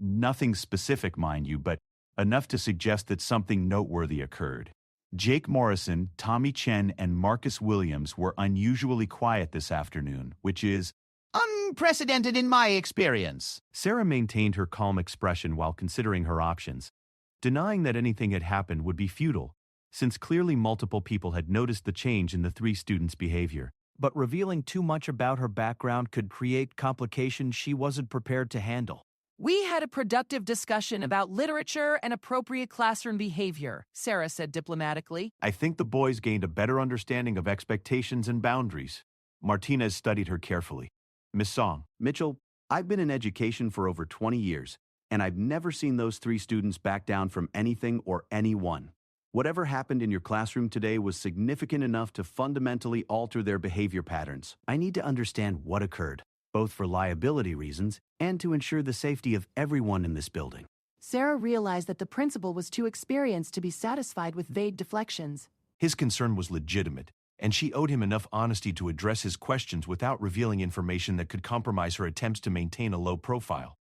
"Nothing specific, mind you, but enough to suggest that something noteworthy occurred. Jake Morrison, Tommy Chen, and Marcus Williams were unusually quiet this afternoon, which is unprecedented in my experience." Sarah maintained her calm expression while considering her options. Denying that anything had happened would be futile, since clearly multiple people had noticed the change in the 3 students' behavior. But revealing too much about her background could create complications she wasn't prepared to handle. "We had a productive discussion about literature and appropriate classroom behavior," Sarah said diplomatically. "I think the boys gained a better understanding of expectations and boundaries." Martinez studied her carefully. "Miss Song, Mitchell, I've been in education for over 20 years, and I've never seen those 3 students back down from anything or anyone. Whatever happened in your classroom today was significant enough to fundamentally alter their behavior patterns. I need to understand what occurred, both for liability reasons and to ensure the safety of everyone in this building." Sarah realized that the principal was too experienced to be satisfied with vague deflections. His concern was legitimate, and she owed him enough honesty to address his questions without revealing information that could compromise her attempts to maintain a low profile.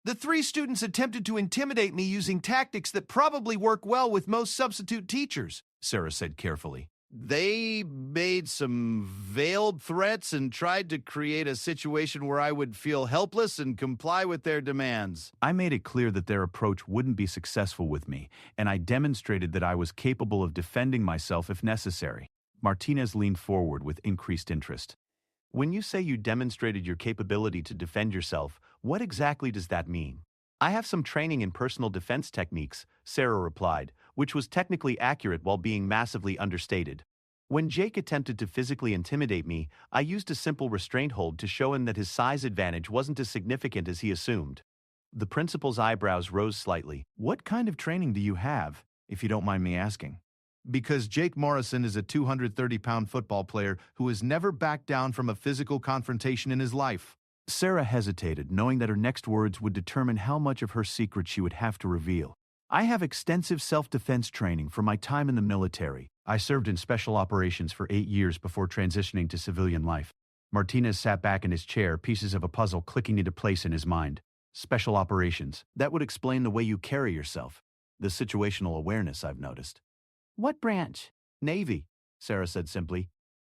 "The 3 students attempted to intimidate me using tactics that probably work well with most substitute teachers," Sarah said carefully. They made some veiled threats and tried to create a situation where I would feel helpless and comply with their demands. I made it clear that their approach wouldn't be successful with me, and I demonstrated that I was capable of defending myself if necessary. Martinez leaned forward with increased interest. When you say you demonstrated your capability to defend yourself, what exactly does that mean? I have some training in personal defense techniques, Sarah replied, which was technically accurate while being massively understated. When Jake attempted to physically intimidate me, I used a simple restraint hold to show him that his size advantage wasn't as significant as he assumed. The principal's eyebrows rose slightly. What kind of training do you have, if you don't mind me asking? Because Jake Morrison is a 230-pound football player who has never backed down from a physical confrontation in his life. Sarah hesitated, knowing that her next words would determine how much of her secret she would have to reveal. I have extensive self-defense training from my time in the military. I served in special operations for 8 years before transitioning to civilian life. Martinez sat back in his chair, pieces of a puzzle clicking into place in his mind. Special operations. That would explain the way you carry yourself. The situational awareness, I've noticed. What branch? Navy, Sarah said simply,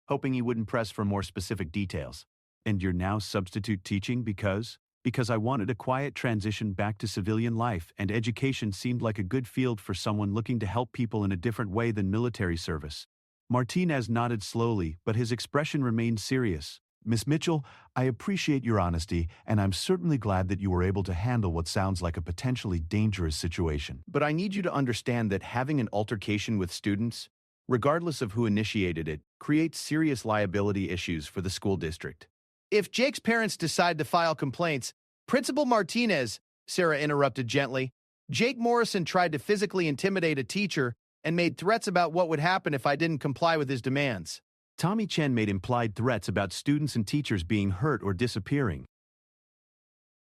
hoping he wouldn't press for more specific details. And you're now substitute teaching because? Because I wanted a quiet transition back to civilian life, and education seemed like a good field for someone looking to help people in a different way than military service. Martinez nodded slowly, but his expression remained serious. Miss Mitchell, I appreciate your honesty, and I'm certainly glad that you were able to handle what sounds like a potentially dangerous situation. But I need you to understand that having an altercation with students, regardless of who initiated it, creates serious liability issues for the school district. If Jake's parents decide to file complaints, Principal Martinez, Sarah interrupted gently, Jake Morrison tried to physically intimidate a teacher and made threats about what would happen if I didn't comply with his demands. Tommy Chen made implied threats about students and teachers being hurt or disappearing.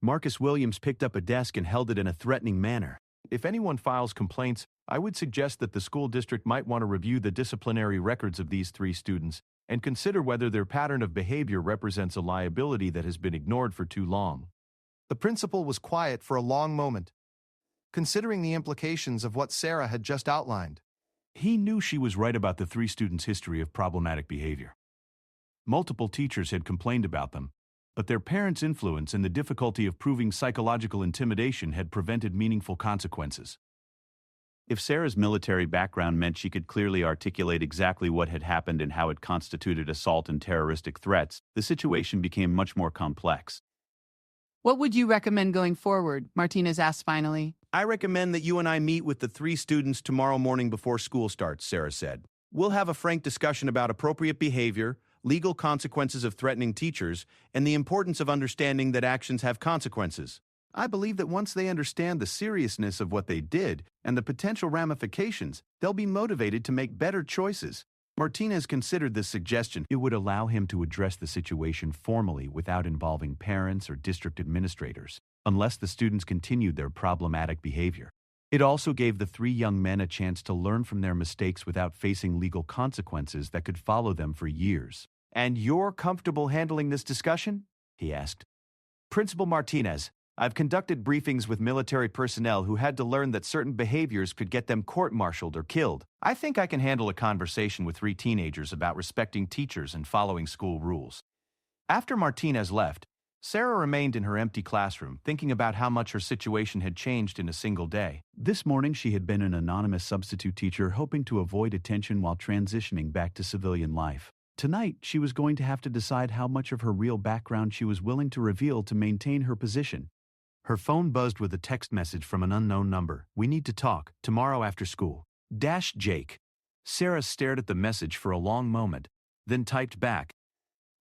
Marcus Williams picked up a desk and held it in a threatening manner. If anyone files complaints, I would suggest that the school district might want to review the disciplinary records of these 3 students and consider whether their pattern of behavior represents a liability that has been ignored for too long. The principal was quiet for a long moment, considering the implications of what Sarah had just outlined. He knew she was right about the 3 students' history of problematic behavior. Multiple teachers had complained about them, but their parents' influence and the difficulty of proving psychological intimidation had prevented meaningful consequences. If Sarah's military background meant she could clearly articulate exactly what had happened and how it constituted assault and terroristic threats, the situation became much more complex. What would you recommend going forward? Martinez asked finally. I recommend that you and I meet with the 3 students tomorrow morning before school starts, Sarah said. We'll have a frank discussion about appropriate behavior, legal consequences of threatening teachers, and the importance of understanding that actions have consequences. I believe that once they understand the seriousness of what they did and the potential ramifications, they'll be motivated to make better choices. Martinez considered this suggestion. It would allow him to address the situation formally without involving parents or district administrators, unless the students continued their problematic behavior. It also gave the 3 young men a chance to learn from their mistakes without facing legal consequences that could follow them for years. And you're comfortable handling this discussion? He asked. Principal Martinez, I've conducted briefings with military personnel who had to learn that certain behaviors could get them court-martialed or killed. I think I can handle a conversation with 3 teenagers about respecting teachers and following school rules. After Martinez left, Sarah remained in her empty classroom, thinking about how much her situation had changed in a single day. This morning she had been an anonymous substitute teacher hoping to avoid attention while transitioning back to civilian life. Tonight, she was going to have to decide how much of her real background she was willing to reveal to maintain her position. Her phone buzzed with a text message from an unknown number. We need to talk, tomorrow after school. Jake. Sarah stared at the message for a long moment, then typed back,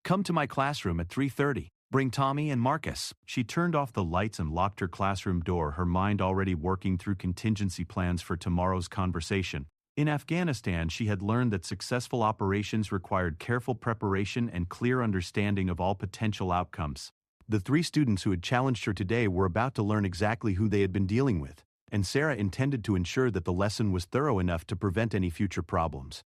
come to my classroom at 3:30. Bring Tommy and Marcus. She turned off the lights and locked her classroom door, her mind already working through contingency plans for tomorrow's conversation. In Afghanistan, she had learned that successful operations required careful preparation and clear understanding of all potential outcomes. The 3 students who had challenged her today were about to learn exactly who they had been dealing with, and Sarah intended to ensure that the lesson was thorough enough to prevent any future problems.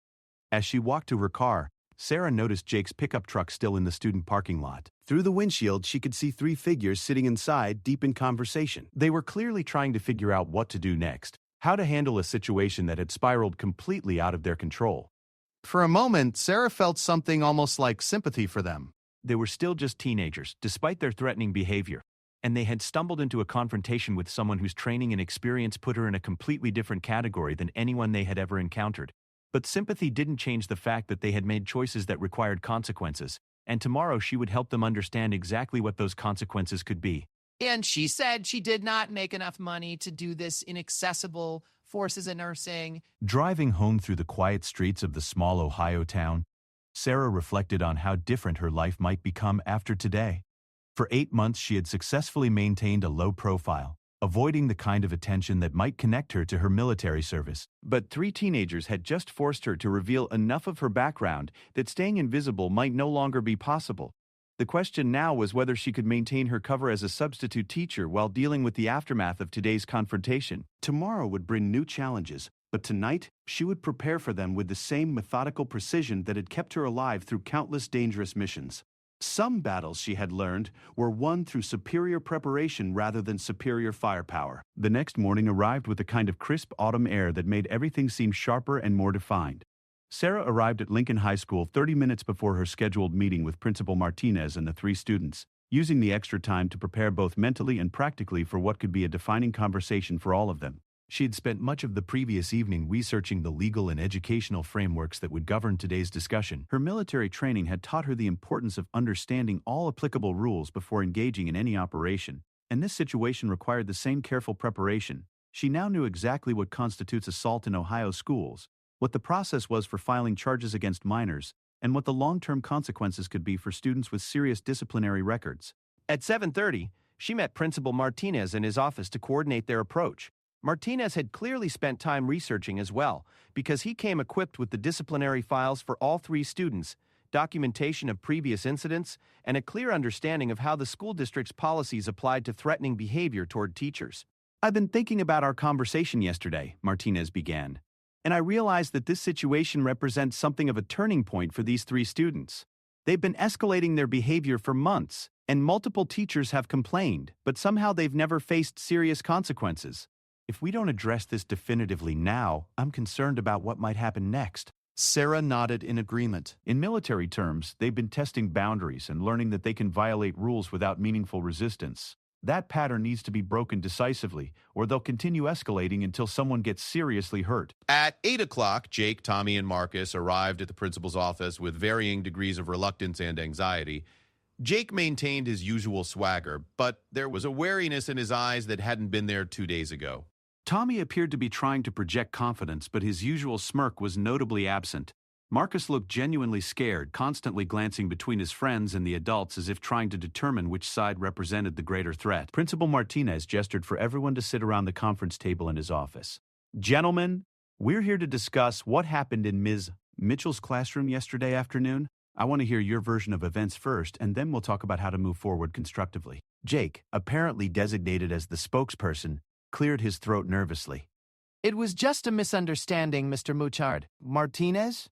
As she walked to her car, Sarah noticed Jake's pickup truck still in the student parking lot. Through the windshield, she could see 3 figures sitting inside, deep in conversation. They were clearly trying to figure out what to do next, how to handle a situation that had spiraled completely out of their control. For a moment, Sarah felt something almost like sympathy for them. They were still just teenagers, despite their threatening behavior, and they had stumbled into a confrontation with someone whose training and experience put her in a completely different category than anyone they had ever encountered. But sympathy didn't change the fact that they had made choices that required consequences, and tomorrow she would help them understand exactly what those consequences could be. And she said she did not make enough money to do this inaccessible forces in nursing. Driving home through the quiet streets of the small Ohio town, Sarah reflected on how different her life might become after today. For 8 months, she had successfully maintained a low profile, avoiding the kind of attention that might connect her to her military service. But 3 teenagers had just forced her to reveal enough of her background that staying invisible might no longer be possible. The question now was whether she could maintain her cover as a substitute teacher while dealing with the aftermath of today's confrontation. Tomorrow would bring new challenges, but tonight she would prepare for them with the same methodical precision that had kept her alive through countless dangerous missions. Some battles, she had learned, were won through superior preparation rather than superior firepower. The next morning arrived with a kind of crisp autumn air that made everything seem sharper and more defined. Sarah arrived at Lincoln High School 30 minutes before her scheduled meeting with Principal Martinez and the 3 students, using the extra time to prepare both mentally and practically for what could be a defining conversation for all of them. She had spent much of the previous evening researching the legal and educational frameworks that would govern today's discussion. Her military training had taught her the importance of understanding all applicable rules before engaging in any operation, and this situation required the same careful preparation. She now knew exactly what constitutes assault in Ohio schools, what the process was for filing charges against minors, and what the long-term consequences could be for students with serious disciplinary records. At 7:30, she met Principal Martinez in his office to coordinate their approach. Martinez had clearly spent time researching as well, because he came equipped with the disciplinary files for all 3 students, documentation of previous incidents, and a clear understanding of how the school district's policies applied to threatening behavior toward teachers. "I've been thinking about our conversation yesterday," Martinez began, "and I realized that this situation represents something of a turning point for these 3 students. They've been escalating their behavior for months, and multiple teachers have complained, but somehow they've never faced serious consequences. If we don't address this definitively now, I'm concerned about what might happen next." Sarah nodded in agreement. In military terms, they've been testing boundaries and learning that they can violate rules without meaningful resistance. That pattern needs to be broken decisively, or they'll continue escalating until someone gets seriously hurt. At 8 o'clock, Jake, Tommy, and Marcus arrived at the principal's office with varying degrees of reluctance and anxiety. Jake maintained his usual swagger, but there was a wariness in his eyes that hadn't been there 2 days ago. Tommy appeared to be trying to project confidence, but his usual smirk was notably absent. Marcus looked genuinely scared, constantly glancing between his friends and the adults as if trying to determine which side represented the greater threat. Principal Martinez gestured for everyone to sit around the conference table in his office. "Gentlemen, we're here to discuss what happened in Ms. Mitchell's classroom yesterday afternoon. I want to hear your version of events first, and then we'll talk about how to move forward constructively." Jake, apparently designated as the spokesperson, cleared his throat nervously. "It was just a misunderstanding, Mr. Mouchard." "Martinez?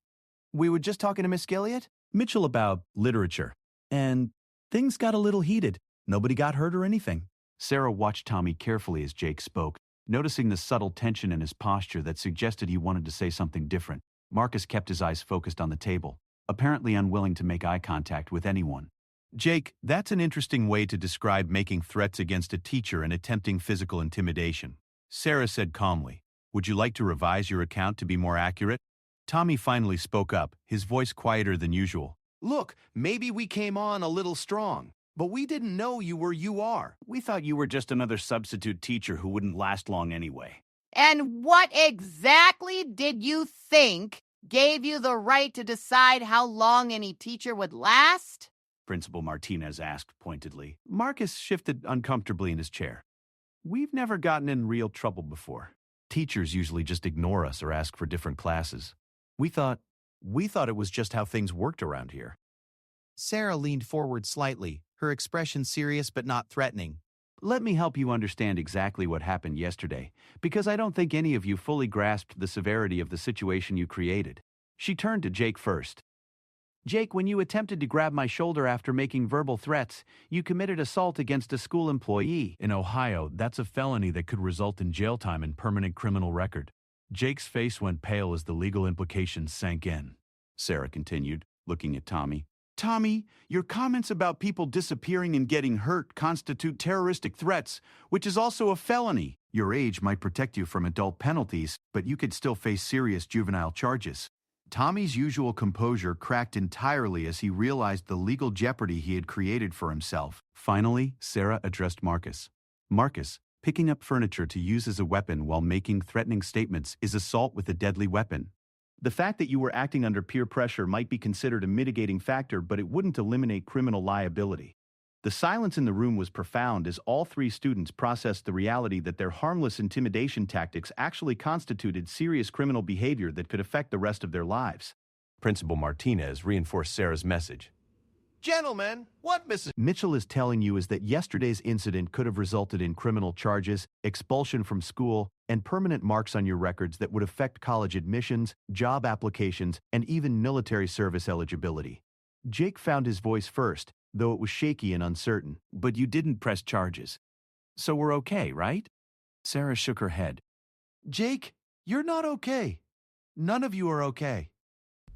We were just talking to Miss Gilliot?" "Mitchell about literature. And things got a little heated. Nobody got hurt or anything." Sarah watched Tommy carefully as Jake spoke, noticing the subtle tension in his posture that suggested he wanted to say something different. Marcus kept his eyes focused on the table, apparently unwilling to make eye contact with anyone. "Jake, that's an interesting way to describe making threats against a teacher and attempting physical intimidation," Sarah said calmly. "Would you like to revise your account to be more accurate?" Tommy finally spoke up, his voice quieter than usual. Look, maybe we came on a little strong, but we didn't know you were you are. "We thought you were just another substitute teacher who wouldn't last long anyway." And what exactly did you think gave you the right to decide how long any teacher would last? Principal Martinez asked pointedly. Marcus shifted uncomfortably in his chair. "We've never gotten in real trouble before. Teachers usually just ignore us or ask for different classes. We thought it was just how things worked around here." Sarah leaned forward slightly, her expression serious but not threatening. "Let me help you understand exactly what happened yesterday, because I don't think any of you fully grasped the severity of the situation you created." She turned to Jake first. "Jake, when you attempted to grab my shoulder after making verbal threats, you committed assault against a school employee. In Ohio, that's a felony that could result in jail time and permanent criminal record." Jake's face went pale as the legal implications sank in. Sarah continued, looking at Tommy. Tommy, your comments about people disappearing and getting hurt constitute terroristic threats, which is also a felony. Your age might protect you from adult penalties, but you could still face serious juvenile charges. Tommy's usual composure cracked entirely as he realized the legal jeopardy he had created for himself. Finally, Sarah addressed Marcus. Marcus, picking up furniture to use as a weapon while making threatening statements is assault with a deadly weapon. The fact that you were acting under peer pressure might be considered a mitigating factor, but it wouldn't eliminate criminal liability. The silence in the room was profound as all three students processed the reality that their harmless intimidation tactics actually constituted serious criminal behavior that could affect the rest of their lives. Principal Martinez reinforced Sarah's message. Gentlemen, what Mrs. Mitchell is telling you is that yesterday's incident could have resulted in criminal charges, expulsion from school, and permanent marks on your records that would affect college admissions, job applications, and even military service eligibility. Jake found his voice first, though it was shaky and uncertain. But you didn't press charges. So we're okay, right? Sarah shook her head. Jake, you're not okay. None of you are okay.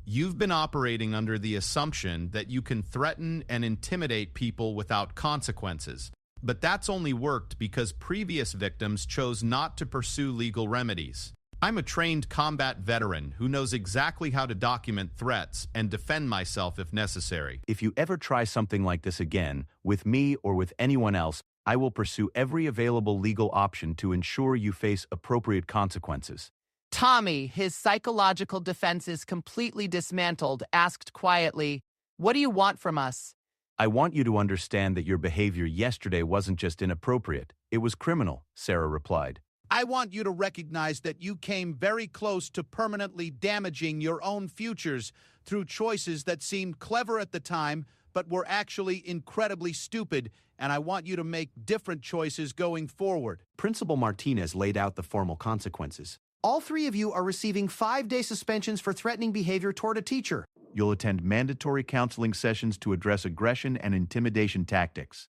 You've been operating under the assumption that you can threaten and intimidate people without consequences. But that's only worked because previous victims chose not to pursue legal remedies. I'm a trained combat veteran who knows exactly how to document threats and defend myself if necessary. If you ever try something like this again, with me or with anyone else, I will pursue every available legal option to ensure you face appropriate consequences. Tommy, his psychological defenses completely dismantled, asked quietly, "What do you want from us?" I want you to understand that your behavior yesterday wasn't just inappropriate, it was criminal, Sarah replied. I want you to recognize that you came very close to permanently damaging your own futures through choices that seemed clever at the time, but were actually incredibly stupid, and I want you to make different choices going forward. Principal Martinez laid out the formal consequences. All three of you are receiving 5-day suspensions for threatening behavior toward a teacher. You'll attend mandatory counseling sessions to address aggression and intimidation tactics.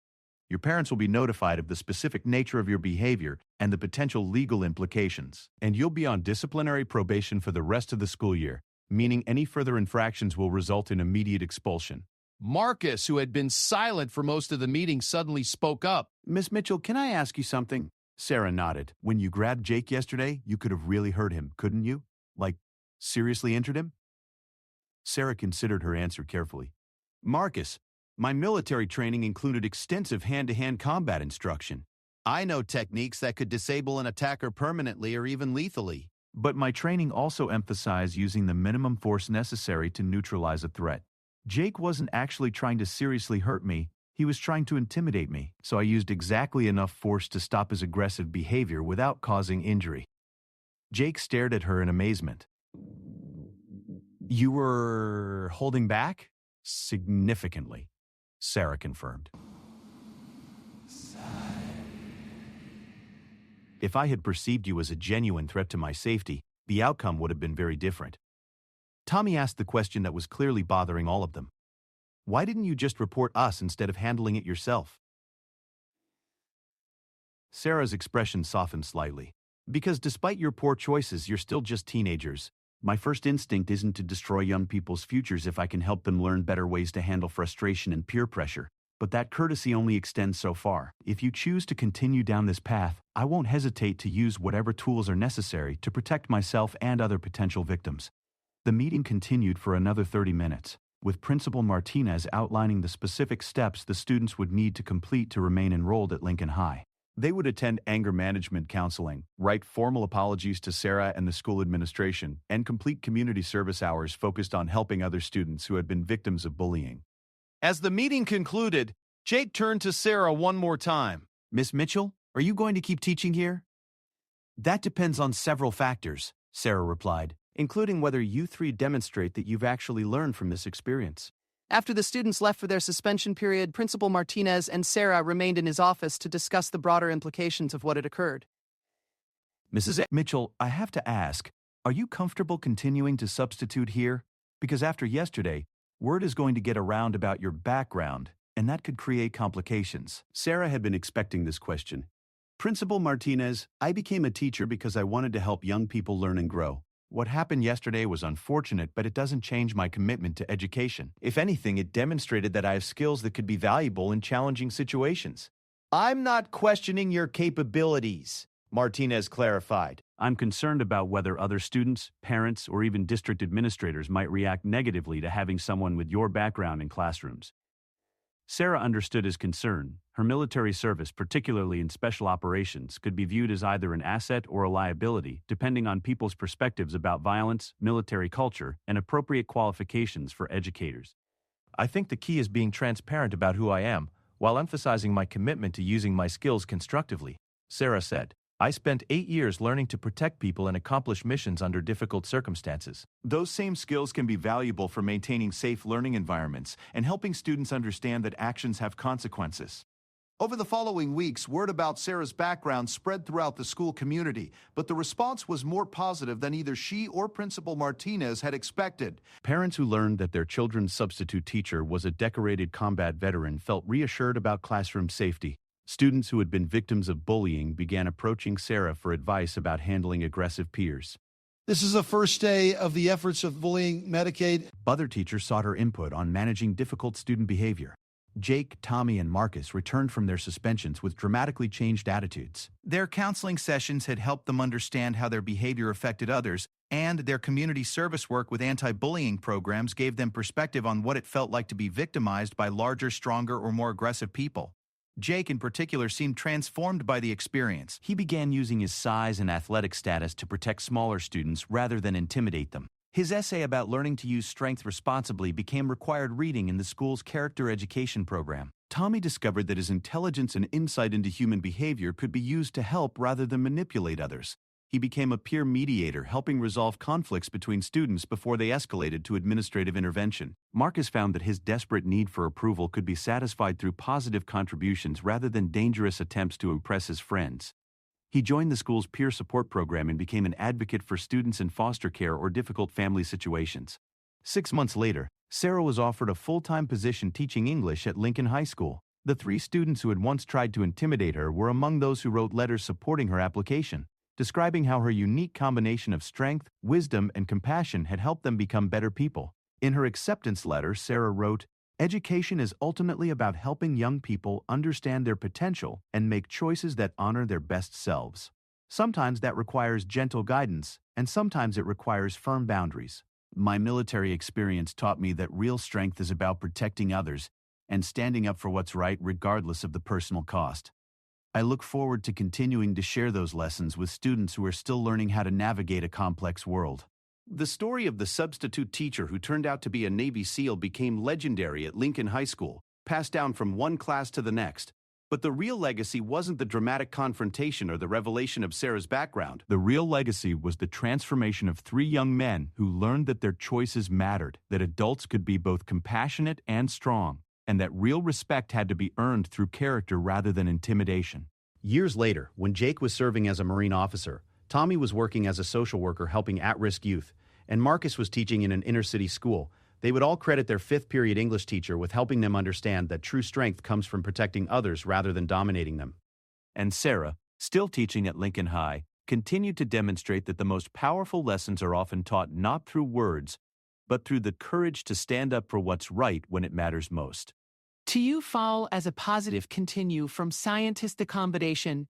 Your parents will be notified of the specific nature of your behavior and the potential legal implications. And you'll be on disciplinary probation for the rest of the school year, meaning any further infractions will result in immediate expulsion. Marcus, who had been silent for most of the meeting, suddenly spoke up. Miss Mitchell, can I ask you something? Sarah nodded. When you grabbed Jake yesterday, you could have really hurt him, couldn't you? Like, seriously injured him? Sarah considered her answer carefully. Marcus, my military training included extensive hand-to-hand combat instruction. I know techniques that could disable an attacker permanently or even lethally. But my training also emphasized using the minimum force necessary to neutralize a threat. Jake wasn't actually trying to seriously hurt me. He was trying to intimidate me, so I used exactly enough force to stop his aggressive behavior without causing injury. Jake stared at her in amazement. You were holding back? Significantly, Sarah confirmed. If I had perceived you as a genuine threat to my safety, the outcome would have been very different. Tommy asked the question that was clearly bothering all of them. Why didn't you just report us instead of handling it yourself? Sarah's expression softened slightly. Because despite your poor choices, you're still just teenagers. My first instinct isn't to destroy young people's futures if I can help them learn better ways to handle frustration and peer pressure. But that courtesy only extends so far. If you choose to continue down this path, I won't hesitate to use whatever tools are necessary to protect myself and other potential victims. The meeting continued for another 30 minutes, with Principal Martinez outlining the specific steps the students would need to complete to remain enrolled at Lincoln High. They would attend anger management counseling, write formal apologies to Sarah and the school administration, and complete community service hours focused on helping other students who had been victims of bullying. As the meeting concluded, Jake turned to Sarah one more time. Miss Mitchell, are you going to keep teaching here? That depends on several factors, Sarah replied, including whether you three demonstrate that you've actually learned from this experience. After the students left for their suspension period, Principal Martinez and Sarah remained in his office to discuss the broader implications of what had occurred. Mrs. Mitchell, I have to ask, are you comfortable continuing to substitute here? Because after yesterday, word is going to get around about your background, and that could create complications. Sarah had been expecting this question. Principal Martinez, I became a teacher because I wanted to help young people learn and grow. What happened yesterday was unfortunate, but it doesn't change my commitment to education. If anything, it demonstrated that I have skills that could be valuable in challenging situations. I'm not questioning your capabilities, Martinez clarified. I'm concerned about whether other students, parents, or even district administrators might react negatively to having someone with your background in classrooms. Sarah understood his concern. Her military service, particularly in special operations, could be viewed as either an asset or a liability, depending on people's perspectives about violence, military culture, and appropriate qualifications for educators. I think the key is being transparent about who I am, while emphasizing my commitment to using my skills constructively, Sarah said. I spent 8 years learning to protect people and accomplish missions under difficult circumstances. Those same skills can be valuable for maintaining safe learning environments and helping students understand that actions have consequences. Over the following weeks, word about Sarah's background spread throughout the school community, but the response was more positive than either she or Principal Martinez had expected. Parents who learned that their children's substitute teacher was a decorated combat veteran felt reassured about classroom safety. Students who had been victims of bullying began approaching Sarah for advice about handling aggressive peers. This is the first day of the efforts of bullying Medicaid. Other teachers sought her input on managing difficult student behavior. Jake, Tommy, and Marcus returned from their suspensions with dramatically changed attitudes. Their counseling sessions had helped them understand how their behavior affected others, and their community service work with anti-bullying programs gave them perspective on what it felt like to be victimized by larger, stronger, or more aggressive people. Jake, in particular, seemed transformed by the experience. He began using his size and athletic status to protect smaller students rather than intimidate them. His essay about learning to use strength responsibly became required reading in the school's character education program. Tommy discovered that his intelligence and insight into human behavior could be used to help rather than manipulate others. He became a peer mediator, helping resolve conflicts between students before they escalated to administrative intervention. Marcus found that his desperate need for approval could be satisfied through positive contributions rather than dangerous attempts to impress his friends. He joined the school's peer support program and became an advocate for students in foster care or difficult family situations. 6 months later, Sarah was offered a full-time position teaching English at Lincoln High School. The 3 students who had once tried to intimidate her were among those who wrote letters supporting her application, describing how her unique combination of strength, wisdom, and compassion had helped them become better people. In her acceptance letter, Sarah wrote, "Education is ultimately about helping young people understand their potential and make choices that honor their best selves. Sometimes that requires gentle guidance, and sometimes it requires firm boundaries. My military experience taught me that real strength is about protecting others and standing up for what's right regardless of the personal cost. I look forward to continuing to share those lessons with students who are still learning how to navigate a complex world." The story of the substitute teacher who turned out to be a Navy SEAL became legendary at Lincoln High School, passed down from one class to the next. But the real legacy wasn't the dramatic confrontation or the revelation of Sarah's background. The real legacy was the transformation of 3 young men who learned that their choices mattered, that adults could be both compassionate and strong, and that real respect had to be earned through character rather than intimidation. Years later, when Jake was serving as a Marine officer, Tommy was working as a social worker helping at-risk youth, and Marcus was teaching in an inner-city school. They would all credit their 5th-period English teacher with helping them understand that true strength comes from protecting others rather than dominating them. And Sarah, still teaching at Lincoln High, continued to demonstrate that the most powerful lessons are often taught not through words, but through the courage to stand up for what's right when it matters most. To you fall as a positive continue from scientist accommodation,